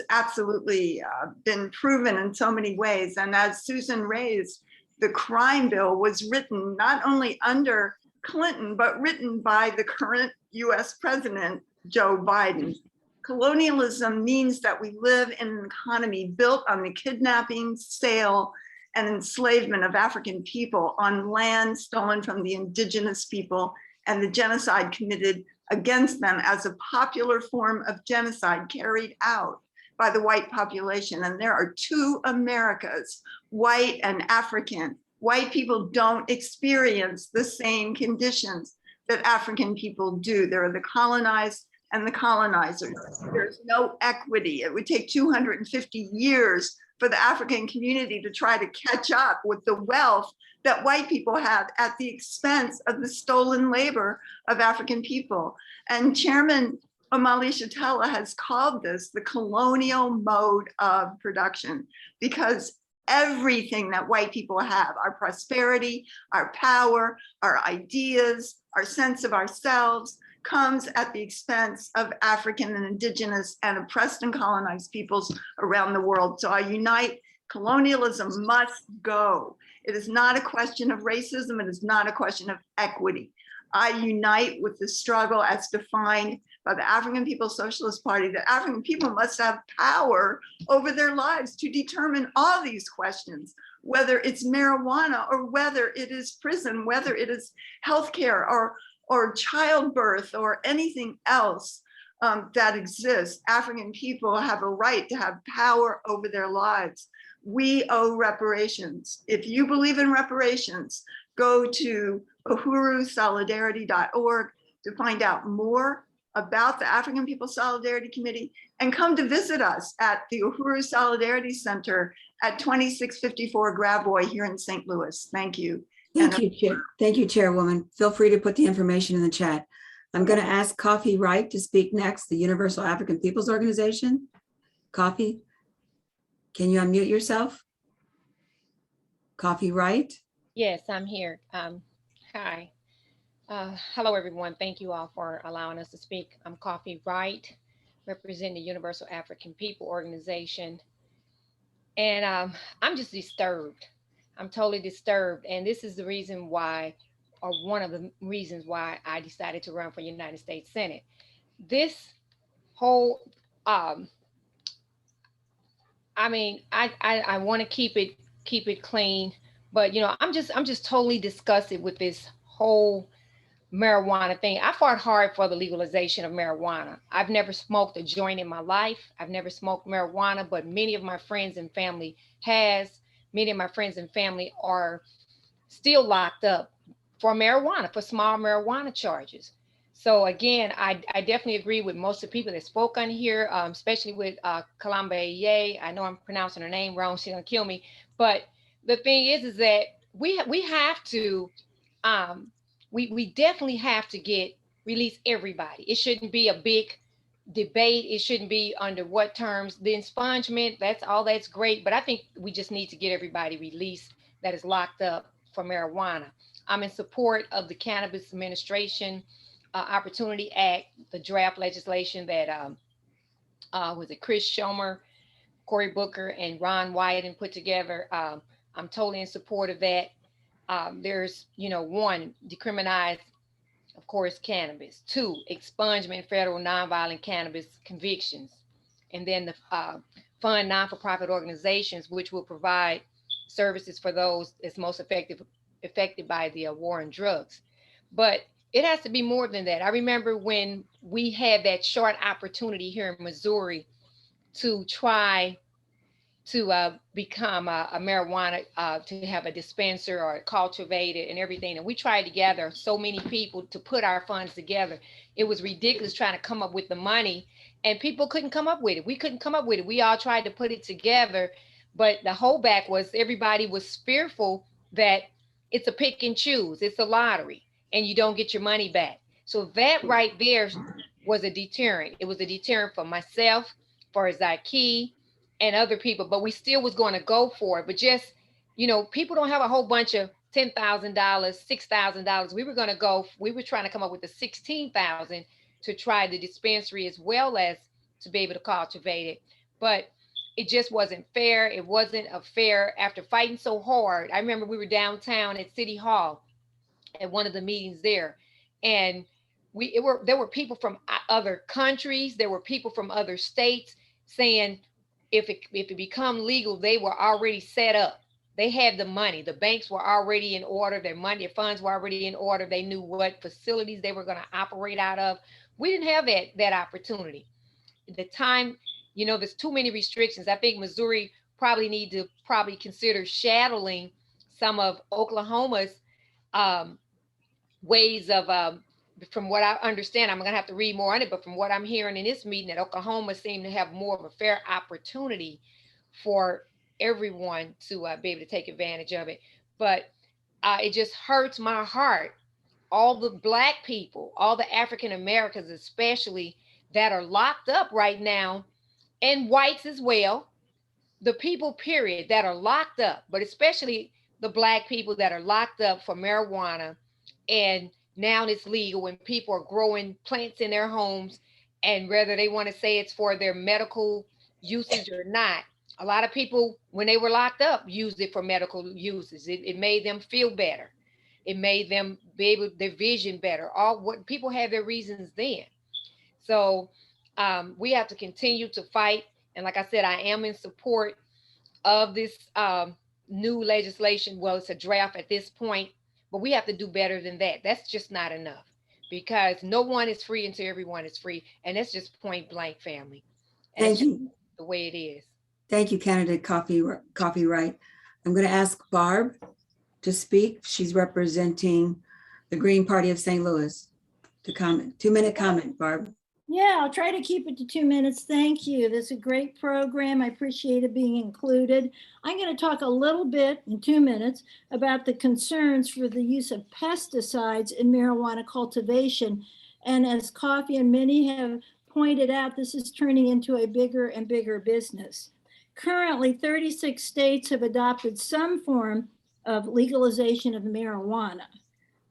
absolutely been proven in so many ways. And as Susan raised, the crime bill was written not only under Clinton, but written by the current US President, Joe Biden. Colonialism means that we live in an economy built on the kidnapping, sale, and enslavement of African people on land stolen from the indigenous people and the genocide committed against them as a popular form of genocide carried out by the white population. And there are two Americas, white and African. White people don't experience the same conditions that African people do. There are the colonized and the colonizers. There's no equity. It would take 250 years for the African community to try to catch up with the wealth that white people have at the expense of the stolen labor of African people. And Chairman Omali Shatella has called this the colonial mode of production, because everything that white people have, our prosperity, our power, our ideas, our sense of ourselves, comes at the expense of African and indigenous and oppressed and colonized peoples around the world. So I unite, colonialism must go. It is not a question of racism. It is not a question of equity. I unite with the struggle as defined by the African People's Socialist Party, that African people must have power over their lives to determine all these questions, whether it's marijuana or whether it is prison, whether it is healthcare or childbirth or anything else that exists. African people have a right to have power over their lives. We owe reparations. If you believe in reparations, go to UHURUsolidarity.org to find out more about the African People's Solidarity Committee, and come to visit us at the UHURU Solidarity Center at 2654 Gravois here in St. Louis. Thank you. Thank you, Chair. Thank you, Chairwoman. Feel free to put the information in the chat. I'm going to ask Coffee Wright to speak next, the Universal African Peoples Organization. Coffee, can you unmute yourself? Coffee Wright? Yes, I'm here. Hi. Hello, everyone. Thank you all for allowing us to speak. I'm Coffee Wright, representing the Universal African People Organization. And I'm just disturbed. I'm totally disturbed. And this is the reason why, or one of the reasons why I decided to run for United States Senate. This whole, I mean, I want to keep it clean, but you know, I'm just totally disgusted with this whole marijuana thing. I fought hard for the legalization of marijuana. I've never smoked a joint in my life. I've never smoked marijuana, but many of my friends and family has. Many of my friends and family are still locked up for marijuana, for small marijuana charges. So again, I definitely agree with most of the people that spoke on here, especially with Kalambayi. I know I'm pronouncing her name wrong. She's gonna kill me. But the thing is that we have to, we definitely have to release everybody. It shouldn't be a big debate. It shouldn't be under what terms. The expungement, that's great. But I think we just need to get everybody released that is locked up for marijuana. I'm in support of the Cannabis Administration Opportunity Act, the draft legislation that was it Chris Schomer, Cory Booker, and Ron Wyden put together. I'm totally in support of that. There's, one, decriminalize, of course, cannabis. 2, expungement federal nonviolent cannabis convictions. And then the fund non-for-profit organizations, which will provide services for those that's most affected by the war on drugs. But it has to be more than that. I remember when we had that short opportunity here in Missouri to try to become a marijuana, to have a dispenser or cultivate it and everything. And we tried to gather so many people to put our funds together. It was ridiculous trying to come up with the money, and people couldn't come up with it. We couldn't come up with it. We all tried to put it together, but the holdback was everybody was fearful that it's a pick and choose. It's a lottery and you don't get your money back. So that right there was a deterrent. It was a deterrent for myself, for Zaki, and other people, but we still was going to go for it. But just, people don't have a whole bunch of $10,000, $6,000. We were trying to come up with the 16,000 to try the dispensary as well as to be able to cultivate it. But it just wasn't fair. It wasn't a fair, after fighting so hard. I remember we were downtown at City Hall at one of the meetings there, and there were people from other countries. There were people from other states saying, if it become legal, they were already set up. They had the money. The banks were already in order. Their money, their funds were already in order. They knew what facilities they were going to operate out of. We didn't have that opportunity. At the time, there's too many restrictions. I think Missouri probably need to consider shadowing some of Oklahoma's ways of, from what I understand, I'm going to have to read more on it, but from what I'm hearing in this meeting, that Oklahoma seemed to have more of a fair opportunity for everyone to be able to take advantage of it. But it just hurts my heart. All the Black people, all the African Americans especially, that are locked up right now, and whites as well, the people, period, that are locked up, but especially the Black people that are locked up for marijuana. And now it's legal when people are growing plants in their homes, and whether they want to say it's for their medical usage or not. A lot of people, when they were locked up, used it for medical uses. It made them feel better. It made them be able, their vision better. All what people have their reasons then. So we have to continue to fight. And like I said, I am in support of this new legislation. Well, it's a draft at this point, but we have to do better than that. That's just not enough, because no one is free until everyone is free. And that's just point blank, family. And Thank you. The way it is. Thank you, candidate Copyright. I'm going to ask Barb to speak. She's representing the Green Party of St. Louis to comment. 2-minute comment, Barb. Yeah, I'll try to keep it to 2 minutes. Thank you. This is a great program. I appreciate it being included. I'm going to talk a little bit in 2 minutes about the concerns for the use of pesticides in marijuana cultivation. And as Coffee and many have pointed out, this is turning into a bigger and bigger business. Currently, 36 states have adopted some form of legalization of marijuana,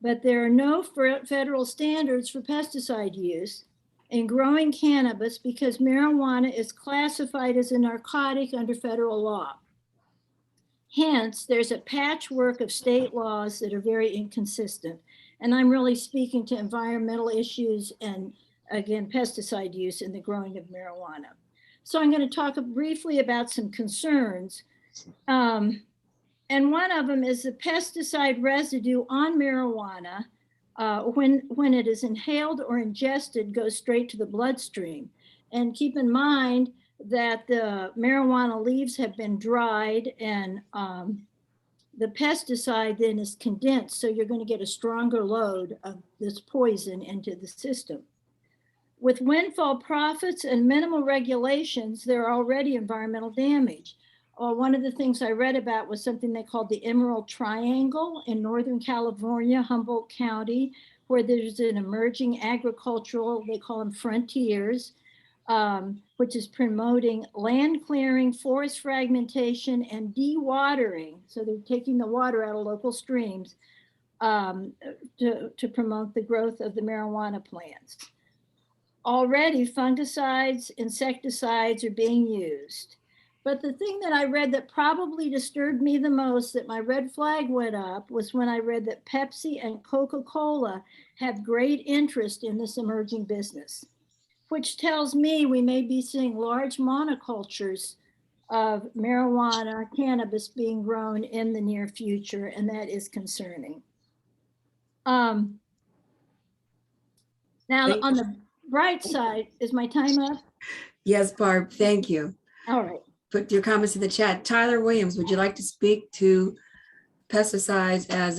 but there are no federal standards for pesticide use in growing cannabis because marijuana is classified as a narcotic under federal law. Hence, there's a patchwork of state laws that are very inconsistent. And I'm really speaking to environmental issues and, again, pesticide use in the growing of marijuana. So I'm going to talk briefly about some concerns. And one of them is the pesticide residue on marijuana when it is inhaled or ingested goes straight to the bloodstream. And keep in mind that the marijuana leaves have been dried and the pesticide then is condensed. So you're going to get a stronger load of this poison into the system. With windfall profits and minimal regulations, there are already environmental damage. One of the things I read about was something they called the Emerald Triangle in Northern California, Humboldt County, where there's an emerging agricultural, they call them frontiers, which is promoting land clearing, forest fragmentation, and dewatering. So they're taking the water out of local streams to promote the growth of the marijuana plants. Already fungicides, insecticides are being used. But the thing that I read that probably disturbed me the most, that my red flag went up, was when I read that Pepsi and Coca-Cola have great interest in this emerging business, which tells me we may be seeing large monocultures of marijuana, cannabis being grown in the near future, and that is concerning. Now, on the bright side, is my time up? Yes, Barb, thank you. All right. Put your comments in the chat. Tyler Williams, would you like to speak to pesticides as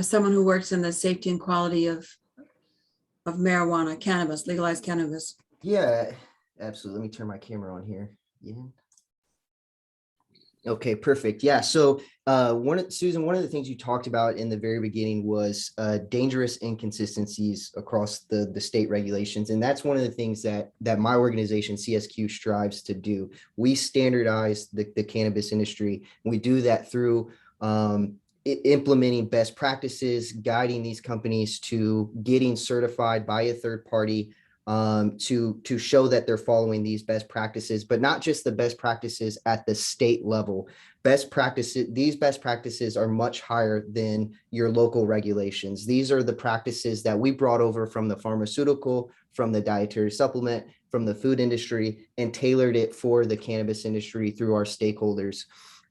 someone who works in the safety and quality of marijuana, cannabis, legalized cannabis? Yeah, absolutely. Let me turn my camera on here. Yeah. Okay, perfect. Yeah. So Susan, one of the things you talked about in the very beginning was dangerous inconsistencies across the state regulations. And that's one of the things that my organization, CSQ, strives to do. We standardize the cannabis industry. We do that through implementing best practices, guiding these companies to getting certified by a third party to show that they're following these best practices, but not just the best practices at the state level. Best practices, these best practices are much higher than your local regulations. These are the practices that we brought over from the pharmaceutical, from the dietary supplement, from the food industry, and tailored it for the cannabis industry through our stakeholders.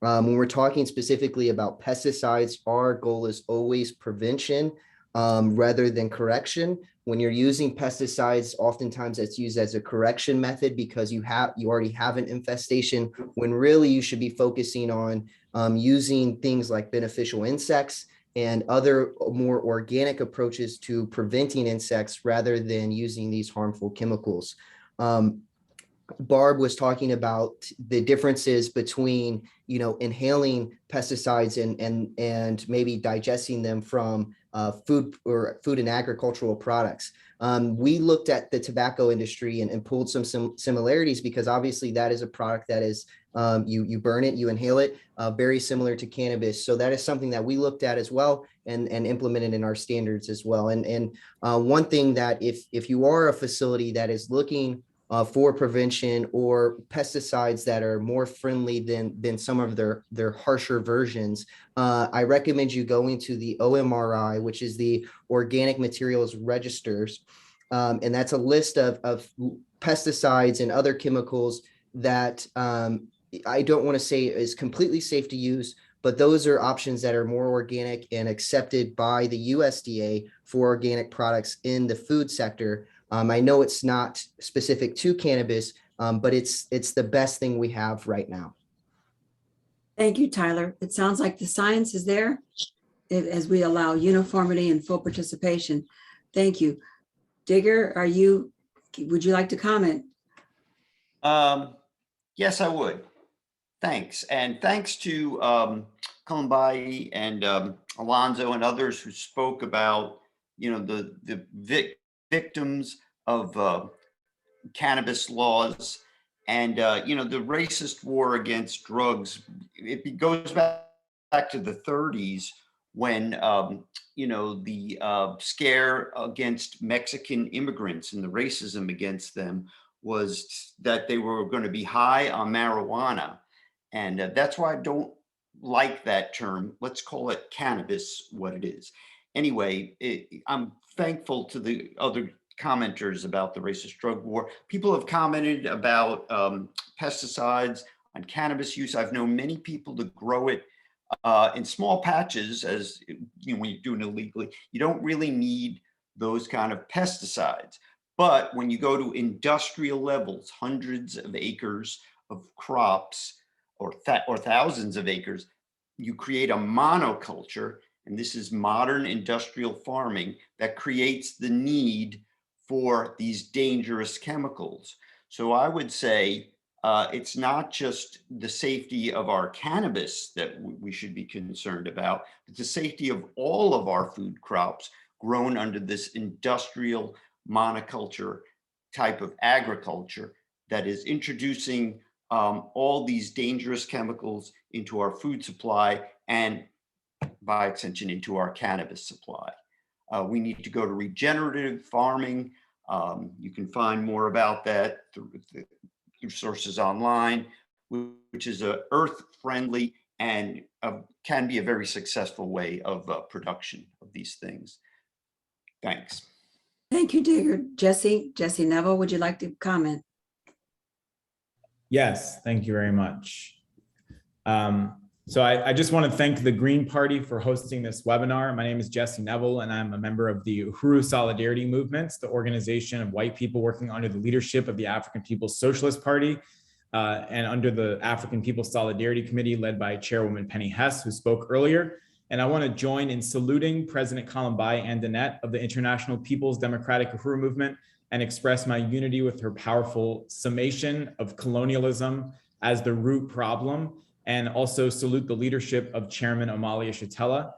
When we're talking specifically about pesticides, our goal is always prevention rather than correction. When you're using pesticides, oftentimes it's used as a correction method because you already have an infestation, when really you should be focusing on using things like beneficial insects and other more organic approaches to preventing insects rather than using these harmful chemicals. Barb was talking about the differences between, inhaling pesticides and maybe digesting them from food and agricultural products. We looked at the tobacco industry and pulled some similarities because obviously that is a product that is you burn it, you inhale it, very similar to cannabis. So that is something that we looked at as well and implemented in our standards as well. And one thing that if you are a facility that is looking for prevention or pesticides that are more friendly than some of their harsher versions, I recommend you going to the OMRI, which is the Organic Materials Registers. And that's a list of pesticides and other chemicals that I don't want to say is completely safe to use, but those are options that are more organic and accepted by the USDA for organic products in the food sector. I know it's not specific to cannabis, but it's the best thing we have right now. Thank you, Tyler. It sounds like the science is there as we allow uniformity and full participation. Thank you. Digger, would you like to comment? Yes, I would. Thanks. And thanks to Kalambayi and Alonzo and others who spoke about, the victims of cannabis laws and, the racist war against drugs. It goes back to the 30s when, the scare against Mexican immigrants and the racism against them was that they were going to be high on marijuana. And that's why I don't like that term. Let's call it cannabis, what it is. Anyway, I'm thankful to the other commenters about the racist drug war. People have commented about pesticides on cannabis use. I've known many people to grow it in small patches, as when you're doing it illegally. You don't really need those kind of pesticides. But when you go to industrial levels, hundreds of acres of crops or thousands of acres, you create a monoculture. And this is modern industrial farming that creates the need for these dangerous chemicals. So I would say it's not just the safety of our cannabis that we should be concerned about, but the safety of all of our food crops grown under this industrial monoculture type of agriculture that is introducing all these dangerous chemicals into our food supply and by extension into our cannabis supply. We need to go to regenerative farming. You can find more about that through sources online, which is a earth-friendly and can be a very successful way of production of these things. Thanks. Thank you, Digger. Jesse Neville, would you like to comment? Yes, thank you very much. So I just want to thank the Green Party for hosting this webinar. My name is Jesse Neville, and I'm a member of the UHURU Solidarity Movement, the organization of white people working under the leadership of the African People's Socialist Party and under the African People's Solidarity Committee led by Chairwoman Penny Hess, who spoke earlier. And I want to join in saluting President Kalambayi and Andenet of the International People's Democratic UHURU Movement and express my unity with her powerful summation of colonialism as the root problem, and also salute the leadership of Chairman Amalia Shatella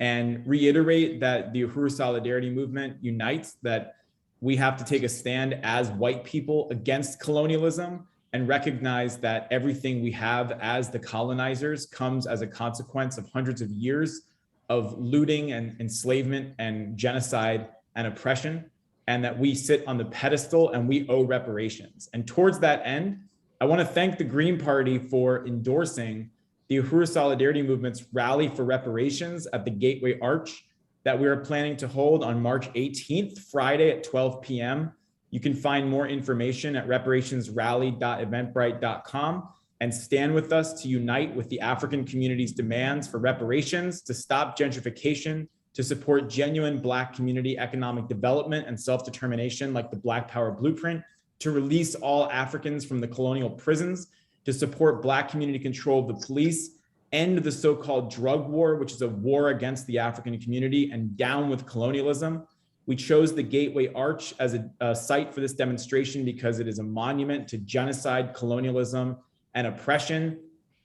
and reiterate that the UHURU Solidarity Movement unites that we have to take a stand as white people against colonialism and recognize that everything we have as the colonizers comes as a consequence of hundreds of years of looting and enslavement and genocide and oppression, and that we sit on the pedestal and we owe reparations. And towards that end, I want to thank the Green Party for endorsing the UHURU Solidarity Movement's Rally for Reparations at the Gateway Arch that we are planning to hold on March 18th, Friday at 12 p.m. You can find more information at reparationsrally.eventbrite.com. and stand with us to unite with the African community's demands for reparations, to stop gentrification, to support genuine Black community economic development and self-determination like the Black Power Blueprint, to release all Africans from the colonial prisons, to support Black community control of the police, end the so-called drug war, which is a war against the African community, and down with colonialism. We chose the Gateway Arch as a site for this demonstration because it is a monument to genocide, colonialism, and oppression,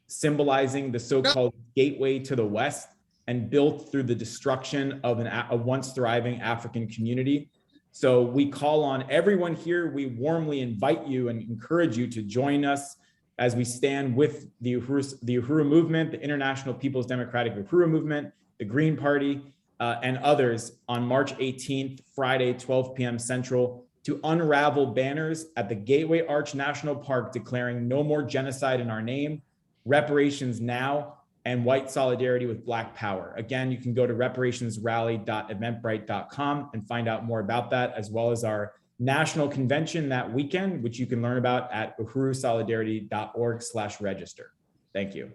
symbolizing the so-called gateway to the West and built through the destruction of a once thriving African community. So we call on everyone here. We warmly invite you and encourage you to join us as we stand with the UHURU movement, the International People's Democratic UHURU movement, the Green Party, and others on March 18th, Friday, 12 p.m. Central, to unravel banners at the Gateway Arch National Park declaring no more genocide in our name, reparations now, and white solidarity with Black power. Again, you can go to reparationsrally.eventbrite.com and find out more about that, as well as our national convention that weekend, which you can learn about at uhurusolidarity.org/register. Thank you.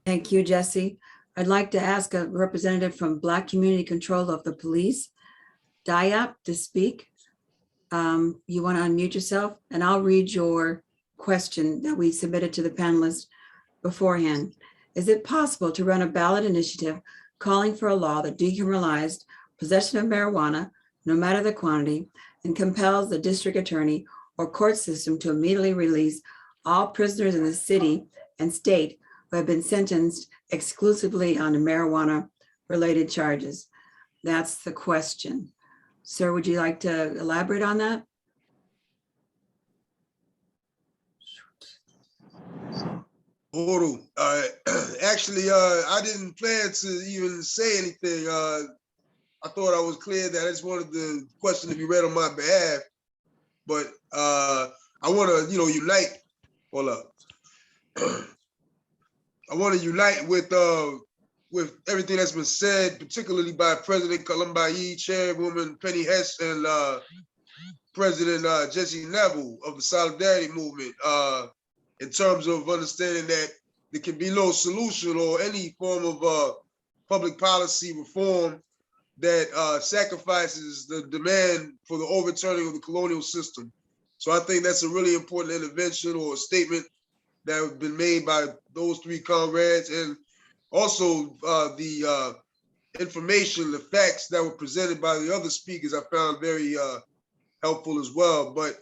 Thank you, Jesse. I'd like to ask a representative from Black Community Control of the Police, Diap, to speak. You want to unmute yourself, and I'll read your question that we submitted to the panelists beforehand. Is it possible to run a ballot initiative calling for a law that decriminalized possession of marijuana, no matter the quantity, and compels the district attorney or court system to immediately release all prisoners in the city and state who have been sentenced exclusively on marijuana-related charges? That's the question. Sir, would you like to elaborate on that? Actually, I didn't plan to even say anything. I thought I was clear that I just wanted the question to be read on my behalf. But I want to, unite. Hold up. I want to unite with everything that's been said, particularly by President Kalambayi, Chairwoman Penny Hess, and President Jesse Neville of the Solidarity Movement, in terms of understanding that there can be no solution or any form of public policy reform that sacrifices the demand for the overturning of the colonial system. So I think that's a really important intervention or a statement that has been made by those three comrades, and also the information, the facts that were presented by the other speakers I found very helpful as well. But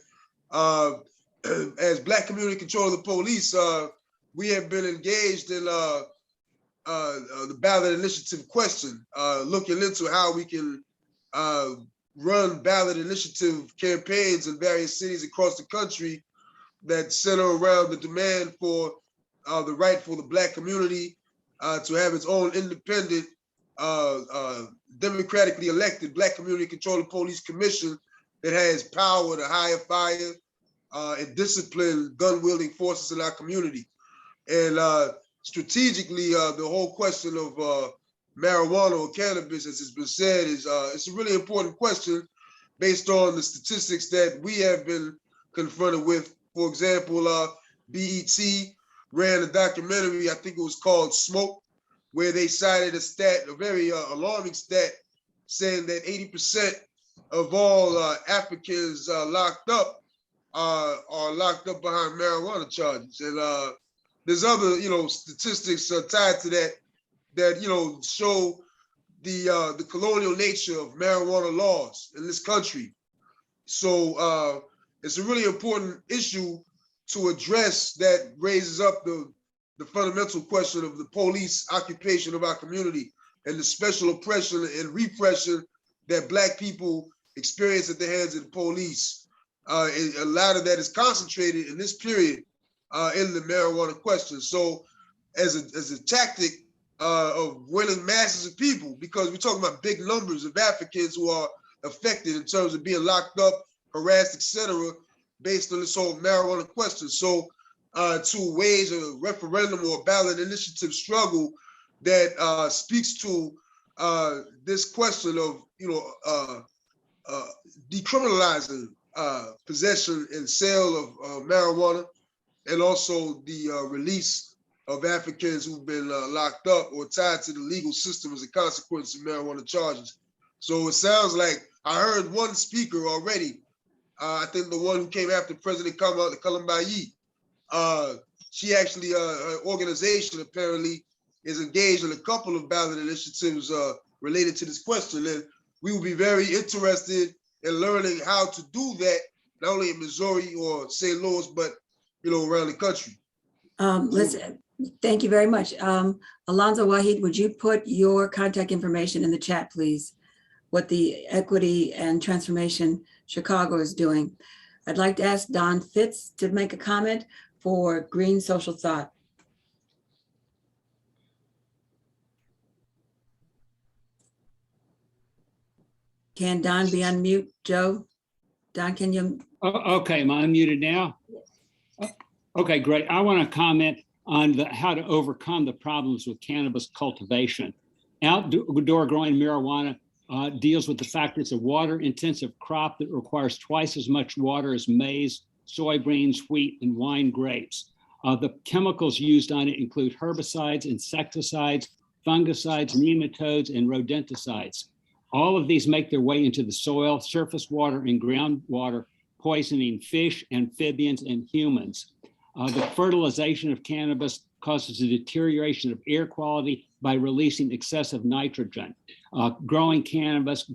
as Black Community Control of the Police, we have been engaged in the ballot initiative question, looking into how we can run ballot initiative campaigns in various cities across the country that center around the demand for the right for the Black community to have its own independent, democratically elected Black Community Control of the Police Commission that has power to hire, fire, and discipline gun-wielding forces in our community. And strategically, the whole question of marijuana or cannabis, as it's been said, is it's a really important question based on the statistics that we have been confronted with. For example, BET ran a documentary, I think it was called Smoke, where they cited a stat, a very alarming stat, saying that 80% of all Africans locked up are locked up behind marijuana charges. And there's other, statistics tied to that show the colonial nature of marijuana laws in this country. So it's a really important issue to address that raises up the fundamental question of the police occupation of our community and the special oppression and repression that Black people experience at the hands of the police. A lot of that is concentrated in this period in the marijuana question. So as a tactic of winning masses of people, because we're talking about big numbers of Africans who are affected in terms of being locked up, harassed, etc., based on this whole marijuana question. So to wage a referendum or a ballot initiative struggle that speaks to this question of decriminalizing possession and sale of marijuana and also the release of Africans who've been locked up or tied to the legal system as a consequence of marijuana charges. So it sounds like I heard one speaker already. I think the one who came after President Kalambayi. She actually, her organization apparently is engaged in a couple of ballot initiatives related to this question. And we will be very interested in learning how to do that, not only in Missouri or St. Louis, but around the country. Thank you very much. Alonzo, Waheed, would you put your contact information in the chat, please? What the Equity and Transformation Chicago is doing. I'd like to ask Don Fitz to make a comment for Green Social Thought. Can Don be unmute, Joe? Don, can you? Okay, am I unmuted now? Okay, great. I want to comment on how to overcome the problems with cannabis cultivation. Outdoor growing marijuana deals with the fact it's a water-intensive crop that requires twice as much water as maize, soybeans, wheat, and wine grapes. The chemicals used on it include herbicides, insecticides, fungicides, nematodes, and rodenticides. All of these make their way into the soil, surface water, and groundwater, poisoning fish, amphibians, and humans. The fertilization of cannabis causes a deterioration of air quality by releasing excessive nitrogen. Growing cannabis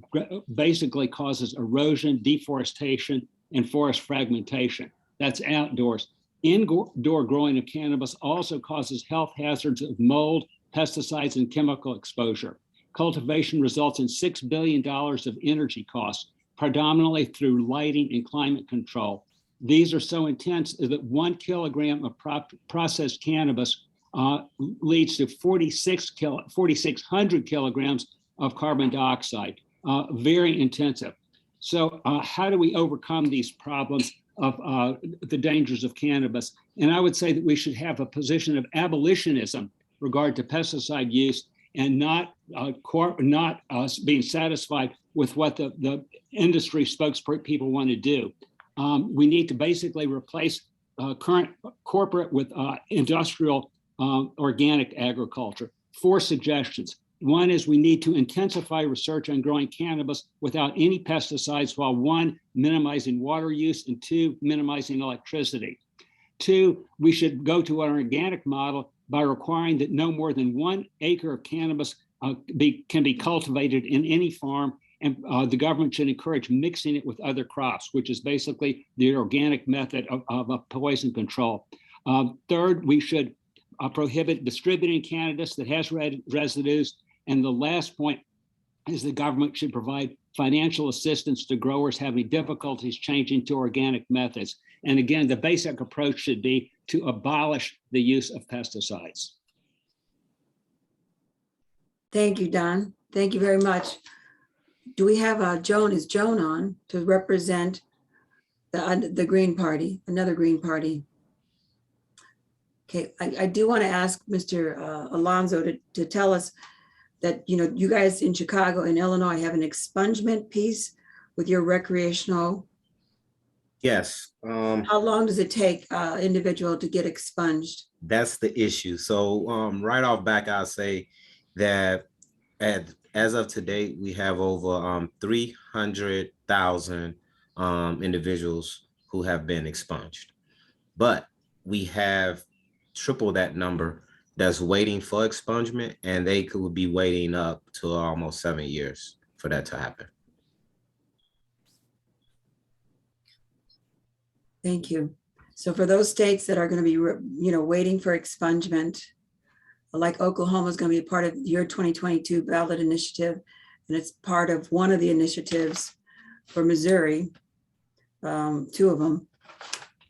basically causes erosion, deforestation, and forest fragmentation. That's outdoors. Indoor growing of cannabis also causes health hazards of mold, pesticides, and chemical exposure. Cultivation results in $6 billion of energy costs, predominantly through lighting and climate control. These are so intense that 1 kilogram of processed cannabis leads to 4,600 kilograms of carbon dioxide, very intensive. So how do we overcome these problems of the dangers of cannabis? And I would say that we should have a position of abolitionism regard to pesticide use and not being satisfied with what the industry spokespeople want to do. We need to basically replace current corporate with industrial organic agriculture. 4 suggestions. One is we need to intensify research on growing cannabis without any pesticides while 1, minimizing water use, and 2, minimizing electricity. 2, we should go to an organic model by requiring that no more than 1 acre of cannabis can be cultivated in any farm, and the government should encourage mixing it with other crops, which is basically the organic method of poison control. 3rd, we should prohibit distributing cannabis that has residues. And the last point is the government should provide financial assistance to growers having difficulties changing to organic methods. And again, the basic approach should be to abolish the use of pesticides. Thank you, Don. Thank you very much. Do we have Joan? Is Joan on to represent the Green Party, another Green Party? Okay, I do want to ask Mr. Alonzo to tell us that, you guys in Chicago and Illinois have an expungement piece with your recreational. Yes. How long does it take individual to get expunged? That's the issue. So right off back, I'll say that as of today, we have over 300,000 individuals who have been expunged. But we have triple that number that's waiting for expungement, and they could be waiting up to almost 7 years for that to happen. Thank you. So for those states that are going to be, waiting for expungement, like Oklahoma is going to be a part of your 2022 ballot initiative, and it's part of one of the initiatives for Missouri, 2 of them.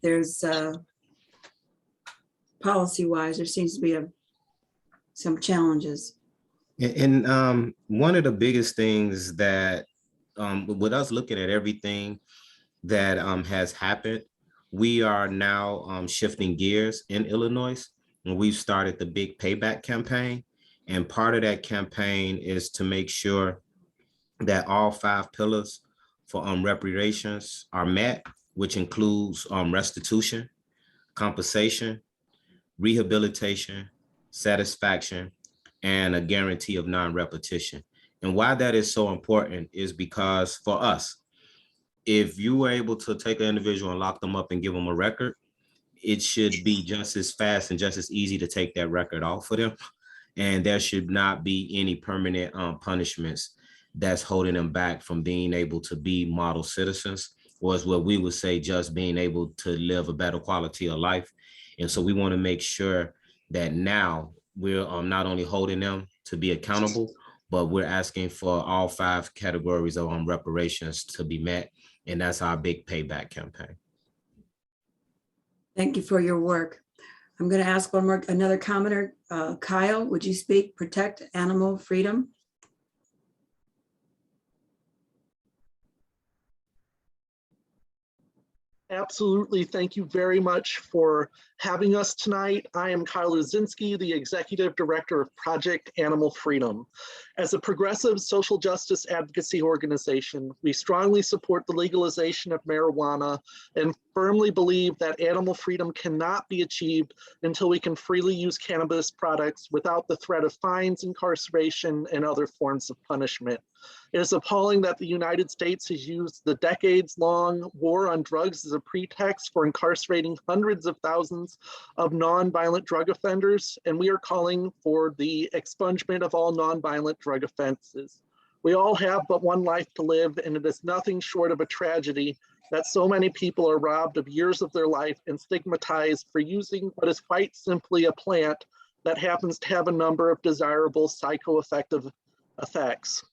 There's policy-wise, there seems to be some challenges. And one of the biggest things that with us looking at everything that has happened, we are now shifting gears in Illinois, and we've started the big payback campaign. And part of that campaign is to make sure that all 5 pillars for reparations are met, which includes restitution, compensation, rehabilitation, satisfaction, and a guarantee of non-repetition. And why that is so important is because for us, if you were able to take an individual and lock them up and give them a record, it should be just as fast and just as easy to take that record off of them. And there should not be any permanent punishments that's holding them back from being able to be model citizens, or as what we would say, just being able to live a better quality of life. And so we want to make sure that now we're not only holding them to be accountable, but we're asking for all 5 categories of reparations to be met. And that's our big payback campaign. Thank you for your work. I'm going to ask another commenter. Kyle, would you speak? Protect animal freedom. Absolutely. Thank you very much for having us tonight. I am Kyle Uzinski, the Executive Director of Project Animal Freedom. As a progressive social justice advocacy organization, we strongly support the legalization of marijuana and firmly believe that animal freedom cannot be achieved until we can freely use cannabis products without the threat of fines, incarceration, and other forms of punishment. It is appalling that the United States has used the decades-long war on drugs as a pretext for incarcerating hundreds of thousands of non-violent drug offenders, and we are calling for the expungement of all non-violent drug offenses. We all have but one life to live, and it is nothing short of a tragedy that so many people are robbed of years of their life and stigmatized for using what is quite simply a plant that happens to have a number of desirable psychoactive effects.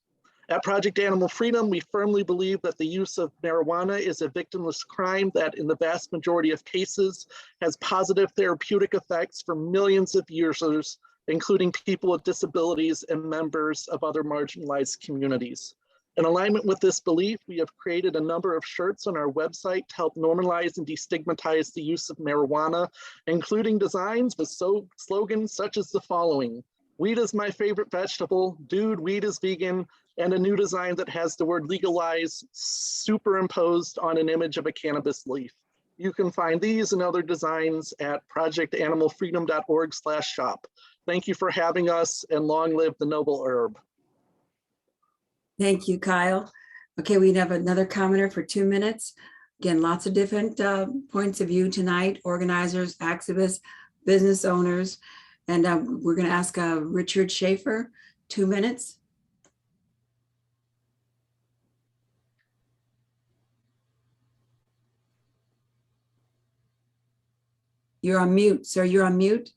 At Project Animal Freedom, we firmly believe that the use of marijuana is a victimless crime that in the vast majority of cases has positive therapeutic effects for millions of users, including people with disabilities and members of other marginalized communities. In alignment with this belief, we have created a number of shirts on our website to help normalize and destigmatize the use of marijuana, including designs with slogans such as the following: "Weed is my favorite vegetable," "Dude, weed is vegan," and a new design that has the word "legalized" superimposed on an image of a cannabis leaf. You can find these and other designs at projectanimalfreedom.org/shop. Thank you for having us, and long live the noble herb. Thank you, Kyle. Okay, we have another commenter for 2 minutes. Again, lots of different points of view tonight, organizers, activists, business owners. And we're going to ask Richard Schaefer, 2 minutes. You're on mute, sir. You're on mute.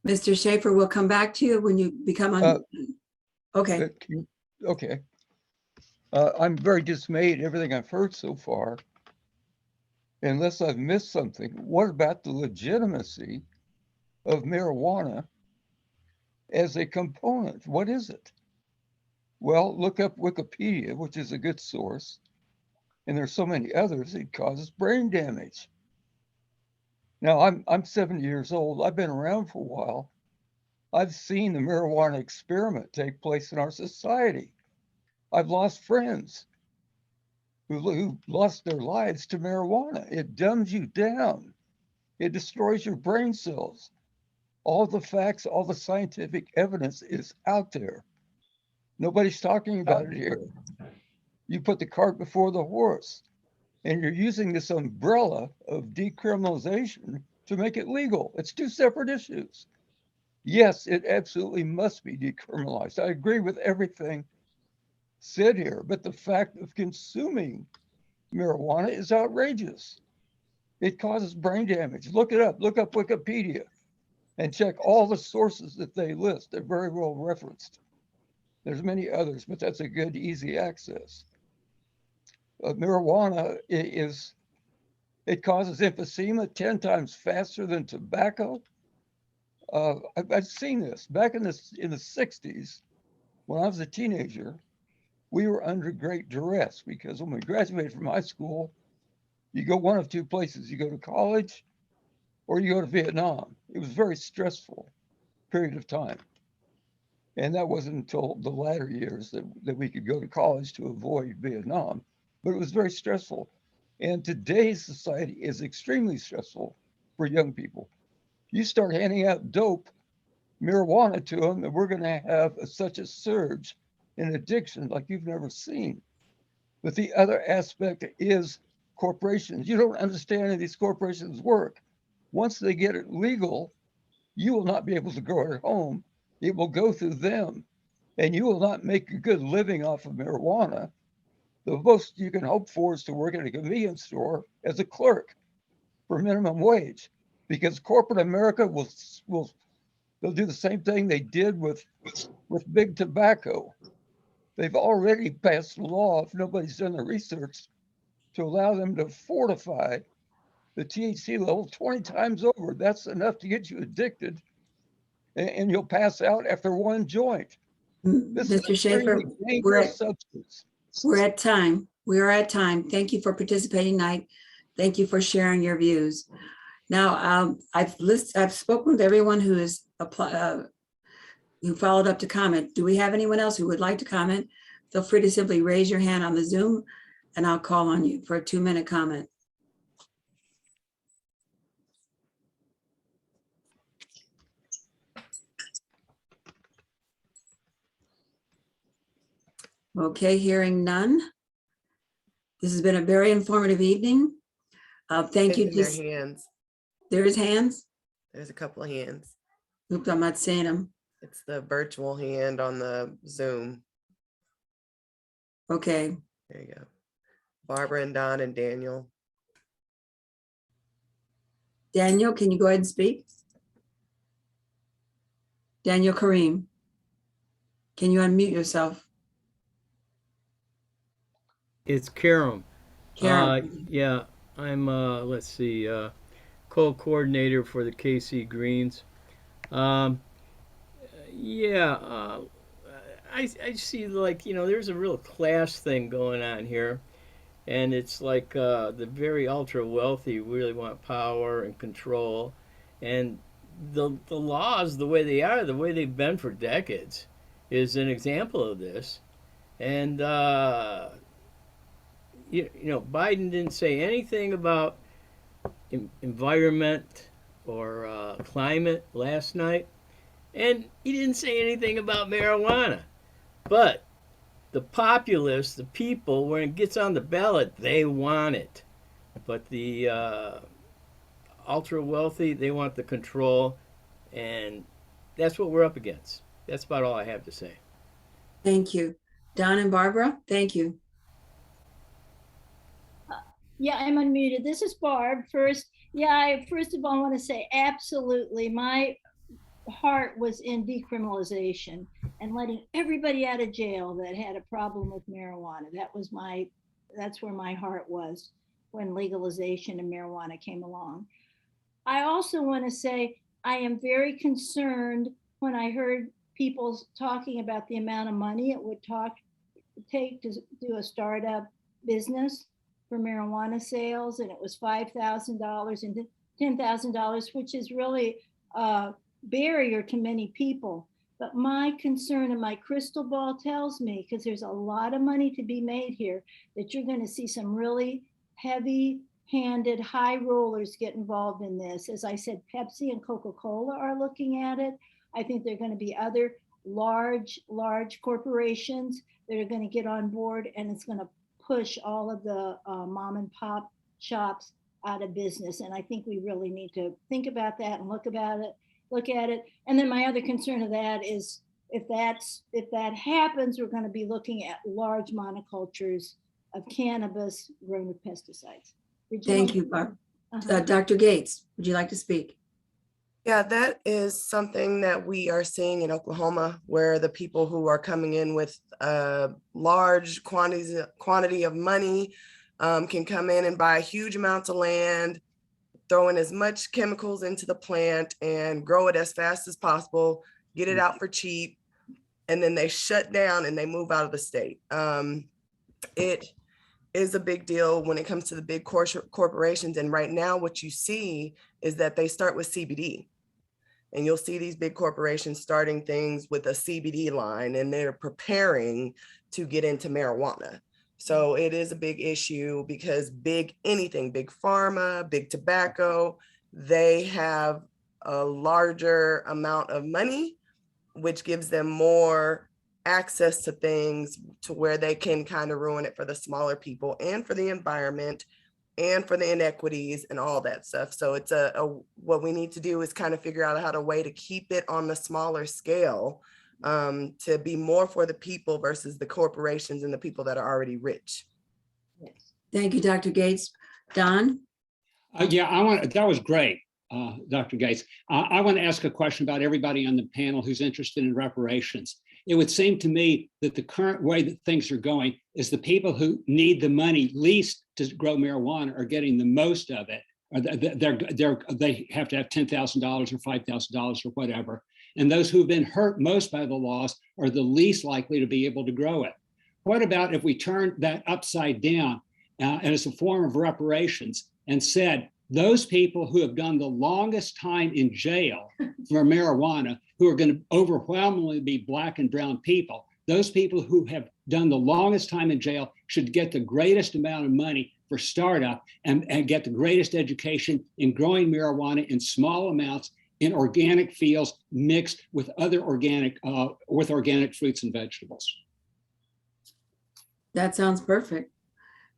Mr. Schaefer, we'll come back to you when you become on. Okay. Okay. I'm very dismayed at everything I've heard so far. Unless I've missed something, what about the legitimacy of marijuana as a component? What is it? Well, look up Wikipedia, which is a good source. And there's so many others. It causes brain damage. Now, I'm 70 years old. I've been around for a while. I've seen the marijuana experiment take place in our society. I've lost friends who lost their lives to marijuana. It dumbs you down. It destroys your brain cells. All the facts, all the scientific evidence is out there. Nobody's talking about it here. You put the cart before the horse, and you're using this umbrella of decriminalization to make it legal. It's 2 separate issues. Yes, it absolutely must be decriminalized. I agree with everything said here, but the fact of consuming marijuana is outrageous. It causes brain damage. Look it up. Look up Wikipedia and check all the sources that they list. They're very well referenced. There's many others, but that's a good, easy access. Marijuana it causes emphysema 10 times faster than tobacco. I've seen this back in the 60s when I was a teenager. We were under great duress because when we graduated from high school, you go one of 2 places. You go to college or you go to Vietnam. It was very stressful. period of time. And that wasn't until the latter years that we could go to college to avoid Vietnam, but it was very stressful. And today's society is extremely stressful for young people. You start handing out dope, marijuana to them, and we're going to have such a surge in addiction like you've never seen. But the other aspect is corporations. You don't understand how these corporations work. Once they get it legal, you will not be able to grow it at home. It will go through them, and you will not make a good living off of marijuana. The most you can hope for is to work at a convenience store as a clerk for minimum wage, because corporate America they'll do the same thing they did with big tobacco. They've already passed a law, if nobody's done the research, to allow them to fortify the THC level 20 times over. That's enough to get you addicted, and you'll pass out after one joint. This Mr. is a very Schaefer, dangerous substance. we're at time. We are at time. Thank you for participating tonight. Thank you for sharing your views. Now, I've spoken with everyone who is who followed up to comment. Do we have anyone else who would like to comment? Feel free to simply raise your hand on the Zoom and I'll call on you for a 2-minute comment. Okay, hearing none. This has been a very informative evening. Thank you. It's in their hands. There is hands? There's a couple of hands. Oops, I'm not seeing them. It's the virtual hand on the Zoom. Okay. There you go. Barbara and Don and Daniel. Daniel, can you go ahead and speak? Daniel Kareem, can you unmute yourself? It's Karam. Karam. Yeah, I'm, let's see, co-coordinator for the KC Greens. Yeah, I see, like, you know, there's a real class thing going on here. And it's like the very ultra wealthy really want power and control. And the laws, the way they are, the way they've been for decades, is an example of this. And, you know, Biden didn't say anything about environment or climate last night. And he didn't say anything about marijuana. But the populace, the people, when it gets on the ballot, they want it. But the ultra wealthy, they want the control. And that's what we're up against. That's about all I have to say. Thank you. Don and Barbara, thank you. Yeah, I'm unmuted. This is Barb. First of all, I want to say absolutely. My heart was in decriminalization and letting everybody out of jail that had a problem with marijuana. That's where my heart was when legalization of marijuana came along. I also want to say I am very concerned when I heard people talking about the amount of money it would take to do a startup business for marijuana sales, and it was $5,000 and $10,000, which is really barrier to many people. But my concern and my crystal ball tells me, because there's a lot of money to be made here, that you're going to see some really heavy-handed high rollers get involved in this. As I said, Pepsi and Coca-Cola are looking at it. I think there are going to be other large corporations that are going to get on board, and it's going to push all of the mom and pop shops out of business. And I think we really need to think about that and look at it. And then my other concern of that is if that happens, we're going to be looking at large monocultures of cannabis grown with pesticides. Thank you, Barb. Dr. Gates, would you like to speak? Yeah, that is something that we are seeing in Oklahoma, where the people who are coming in with large quantity of money can come in and buy huge amounts of land, throw in as much chemicals into the plant and grow it as fast as possible, get it out for cheap, and then they shut down and they move out of the state. It is a big deal when it comes to the big corporations. And right now what you see is that they start with CBD. And you'll see these big corporations starting things with a CBD line, and they're preparing to get into marijuana. So it is a big issue because big pharma, big tobacco, they have a larger amount of money, which gives them more access to things to where they can kind of ruin it for the smaller people and for the environment and for the inequities and all that stuff. So it's what we need to do is kind of figure out how to way to keep it on the smaller scale, to be more for the people versus the corporations and the people that are already rich. Thank you, Dr. Gates. Don? Yeah, that was great, Dr. Gates. I want to ask a question about everybody on the panel who's interested in reparations. It would seem to me that the current way that things are going is the people who need the money least to grow marijuana are getting the most of it. Or they have to have $10,000 or $5,000 or whatever. And those who've been hurt most by the laws are the least likely to be able to grow it. What about if we turn that upside down and as a form of reparations and said, those people who have done the longest time in jail for marijuana, who are going to overwhelmingly be Black and brown people, those people who have done the longest time in jail should get the greatest amount of money for startup and get the greatest education in growing marijuana in small amounts in organic fields mixed with other organic fruits and vegetables. That sounds perfect.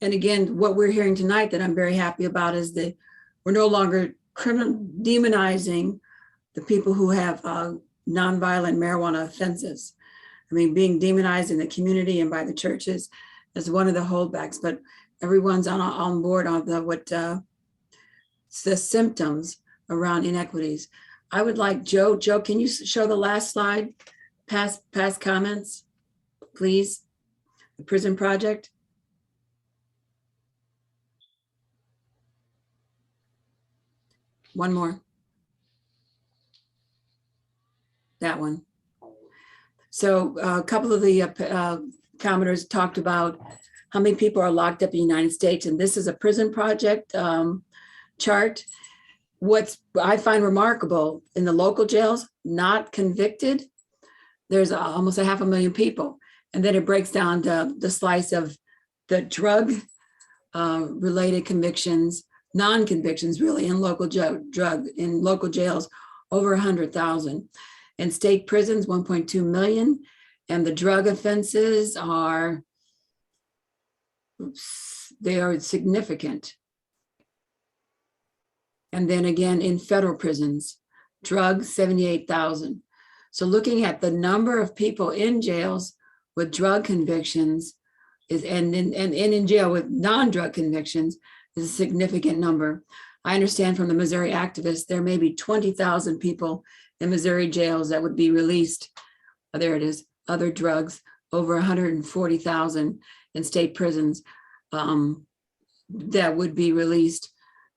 And again, what we're hearing tonight that I'm very happy about is that we're no longer demonizing the people who have nonviolent marijuana offenses. I mean, being demonized in the community and by the churches is one of the holdbacks, but everyone's on board on the symptoms around inequities. I would like Joe, can you show the last slide? Past comments, please. The prison project. One more. That one. So a couple of the commenters talked about how many people are locked up in the United States, and this is a prison project chart. What I find remarkable in the local jails, not convicted, there's almost 500,000 people. And then it breaks down to the slice of the drug related convictions, non-convictions really in local local jails, over 100,000. In state prisons, 1.2 million. And the drug offenses they are significant. And then again, in federal prisons, drugs, 78,000. So looking at the number of people in jails with drug convictions and in jail with non-drug convictions is a significant number. I understand from the Missouri activists, there may be 20,000 people in Missouri jails that would be released. There it is, other drugs, over 140,000 in state prisons that would be released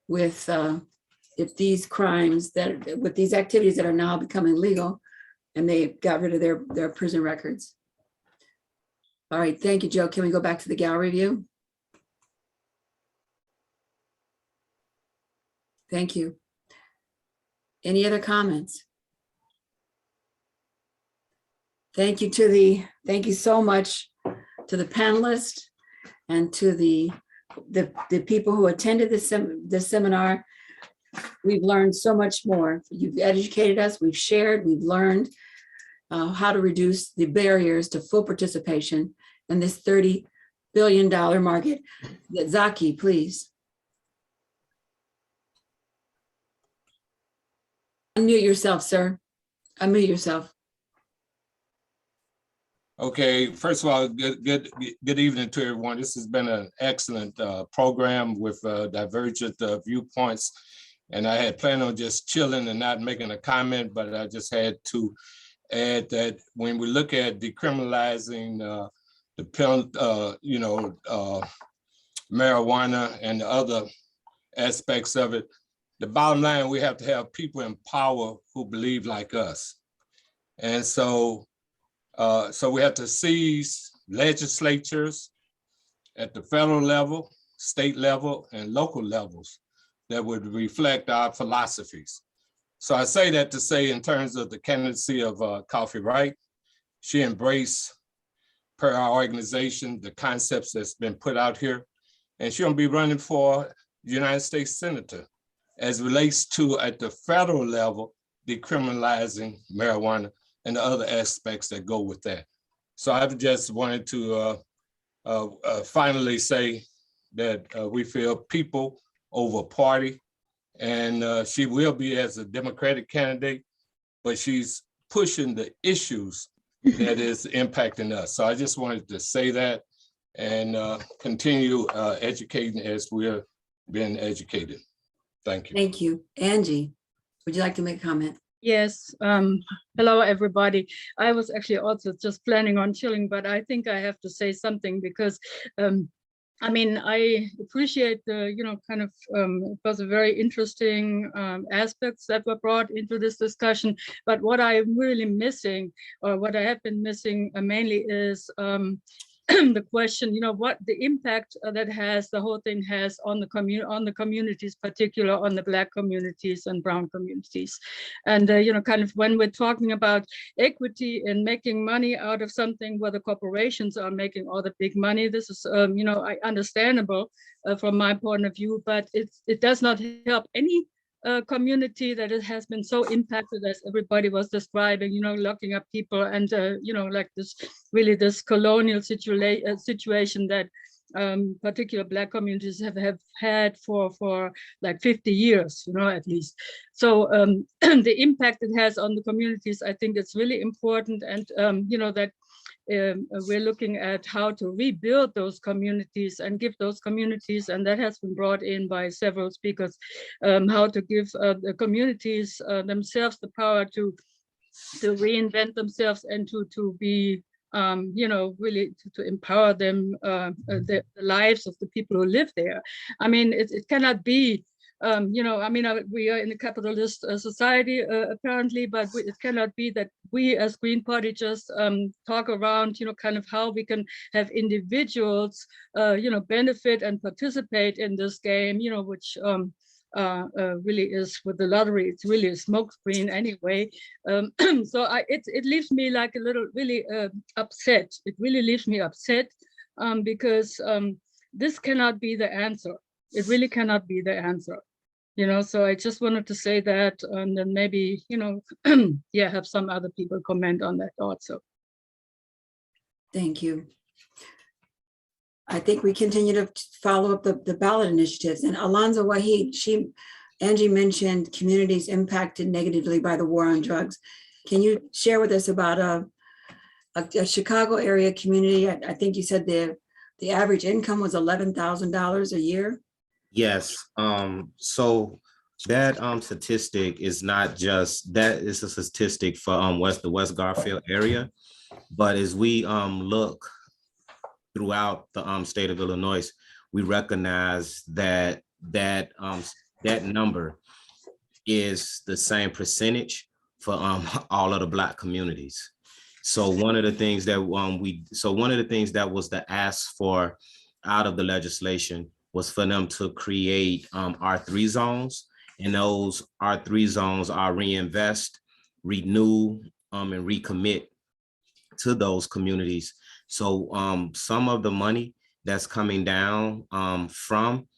with if these crimes with these activities that are now becoming legal and they got rid of their prison records. All right, thank you, Joe. Can we go back to the gallery view? Thank you. Any other comments? Thank you so much to the panelists and to the people who attended this seminar. We've learned so much more. You've educated us, we've shared, we've learned how to reduce the barriers to full participation in this $30 billion market. Zaki, please. Unmute yourself, sir. Unmute yourself. Okay, first of all, good evening to everyone. This has been an excellent program with divergent viewpoints. And I had planned on just chilling and not making a comment, but I just had to add that when we look at decriminalizing marijuana and the other aspects of it, the bottom line, we have to have people in power who believe like us. And so we have to seize legislatures at the federal level, state level, and local levels that would reflect our philosophies. So I say that to say in terms of the candidacy of Coffee Wright, she embraced, per our organization, the concepts that's been put out here. And she'll be running for United States Senator as relates to, at the federal level, decriminalizing marijuana and the other aspects that go with that. So I've just wanted to finally say that we feel people over party, and she will be as a Democratic candidate, but she's pushing the issues that is impacting us. So I just wanted to say that and continue educating as we're being educated. Thank you. Thank you. Angie, would you like to make a comment? Yes. Hello, everybody. I was actually also just planning on chilling, but I think I have to say something because I mean, I appreciate the, kind of, it was a very interesting aspects that were brought into this discussion. But what I'm really missing, or what I have been missing mainly is the question, what the impact that the whole thing has on the communities, particularly on the Black communities and brown communities. And, kind of when we're talking about equity and making money out of something where the corporations are making all the big money, this is, understandable from my point of view, but it does not help any community that it has been so impacted as everybody was describing, locking up people and, like this colonial situation that particular Black communities have had for like 50 years, at least. So the impact it has on the communities, I think it's really important. And, that we're looking at how to rebuild those communities and give those communities, and that has been brought in by several speakers, how to give the communities themselves the power to reinvent themselves and to be, really to empower them, the lives of the people who live there. I mean, it cannot be, we are in a capitalist society apparently, but it cannot be that we as Green Party just talk around, kind of how we can have individuals, benefit and participate in this game, which really is with the lottery. It's really a smokescreen anyway. So it leaves me like a little really upset. It really leaves me upset because this cannot be the answer. It really cannot be the answer. So I just wanted to say that, and then maybe, yeah, have some other people comment on that also. Thank you. I think we continue to follow up the ballot initiatives. And Alonzo, Waheed, Angie mentioned communities impacted negatively by the war on drugs. Can you share with us about a Chicago area community? I think you said the average income was $11,000 a year. Yes. So that statistic is not just that, it's a statistic for the West Garfield area. But as we look throughout the state of Illinois, we recognize that number is the same percentage for all of the Black communities. So one of the things that was the ask for out of the legislation was for them to create R3 zones, and those R3 zones are reinvest, renew, and recommit to those communities. So some of the money that's coming down from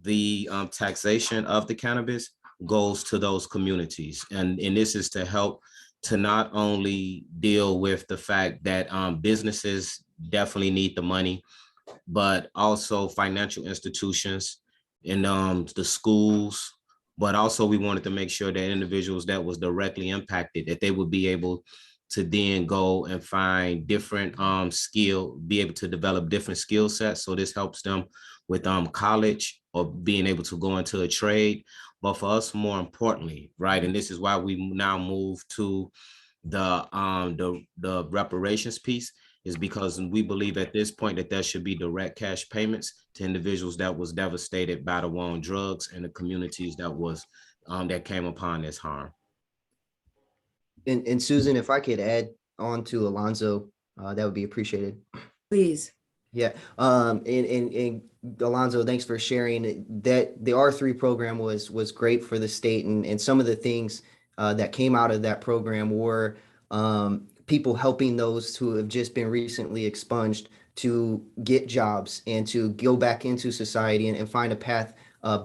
the taxation of the cannabis goes to those communities. And this is to help to not only deal with the fact that businesses definitely need the money, but also financial institutions and the schools. But also we wanted to make sure that individuals that was directly impacted, that they would be able to then go and find different be able to develop different skill sets. So this helps them with college or being able to go into a trade. But for us, more importantly, right, and this is why we now move to the reparations piece, is because we believe at this point that there should be direct cash payments to individuals that was devastated by the war on drugs and the communities that was that came upon this harm. And Susan, if I could add on to Alonzo, that would be appreciated. Please. Yeah, and Alonzo, thanks for sharing that. The R3 program was great for the state, and some of the things that came out of that program were people helping those who have just been recently expunged to get jobs and to go back into society and find a path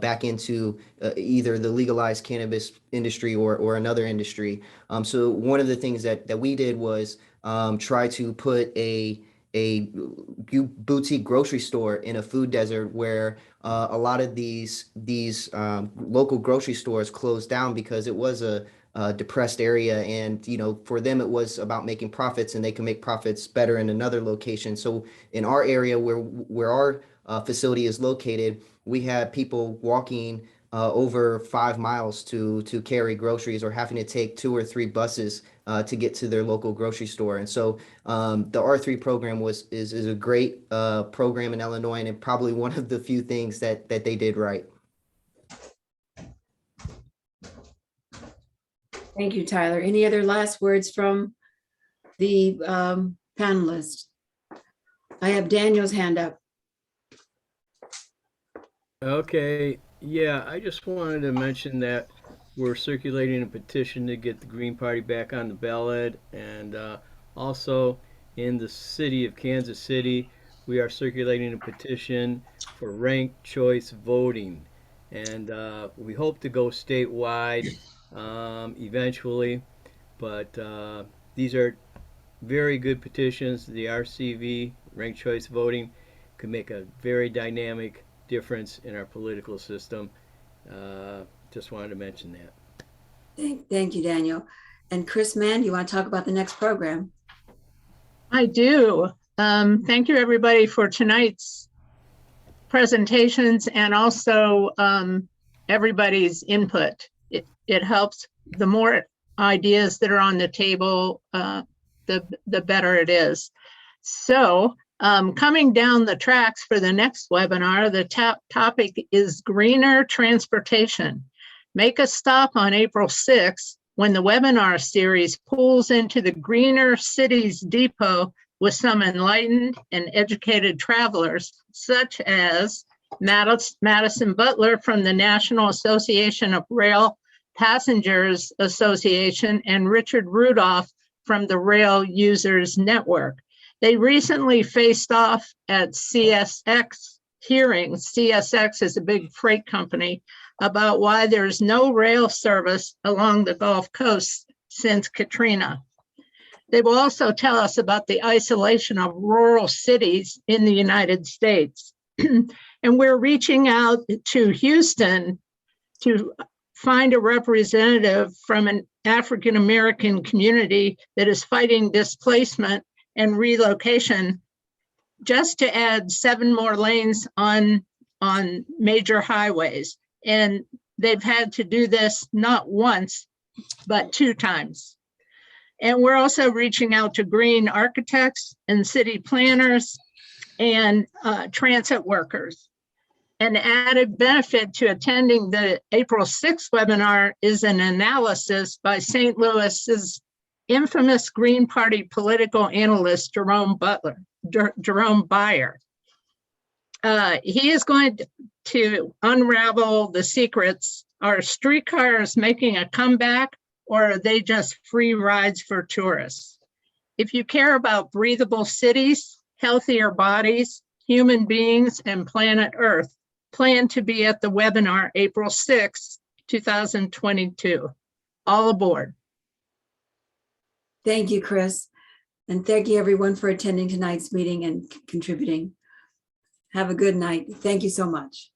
back into either the legalized cannabis industry or another industry. So one of the things that we did was try to put a boutique grocery store in a food desert where a lot of these local grocery stores closed down because it was a depressed area, and for them it was about making profits, and they can make profits better in another location. So in our area where our facility is located, we had people walking over 5 miles to carry groceries, or having to take 2 or 3 buses to get to their local grocery store. And so the R3 program is a great program in Illinois, and probably one of the few things that they did right. Thank you, Tyler. Any other last words from the panelists? I have Daniel's hand up. Okay, yeah, I just wanted to mention that we're circulating a petition to get the Green Party back on the ballot, and also in the city of Kansas City, we are circulating a petition for ranked choice voting, and we hope to go statewide eventually, but these are very good petitions. The RCV, ranked choice voting, could make a very dynamic difference in our political system. Just wanted to mention that. Thank you, Daniel. And Chris Mann, you want to talk about the next program? I do. Thank you, everybody, for tonight's presentations, and also everybody's input. It helps. The more ideas that are on the table, the better it is. So coming down the tracks for the next webinar, the topic is greener transportation. Make a stop on April 6th when the webinar series pulls into the Greener Cities Depot with some enlightened and educated travelers, such as Madison Butler from the National Association of Rail Passengers Association and Richard Rudolph from the Rail Users Network. They recently faced off at CSX hearings. CSX is a big freight company, about why there's no rail service along the Gulf Coast since Katrina. They will also tell us about the isolation of rural cities in the United States. And we're reaching out to Houston to find a representative from an African-American community that is fighting displacement and relocation, just to add 7 more lanes on major highways. And they've had to do this not once, but 2 times. And we're also reaching out to green architects and city planners and transit workers. An added benefit to attending the April 6th webinar is an analysis by St. Louis's infamous Green Party political analyst, Jerome Beyer. He is going to unravel the secrets. Are streetcars making a comeback, or are they just free rides for tourists? If you care about breathable cities, healthier bodies, human beings, and planet Earth, plan to be at the webinar April 6, 2022. All aboard. Thank you, Chris. And thank you, everyone, for attending tonight's meeting and contributing. Have a good night. Thank you so much.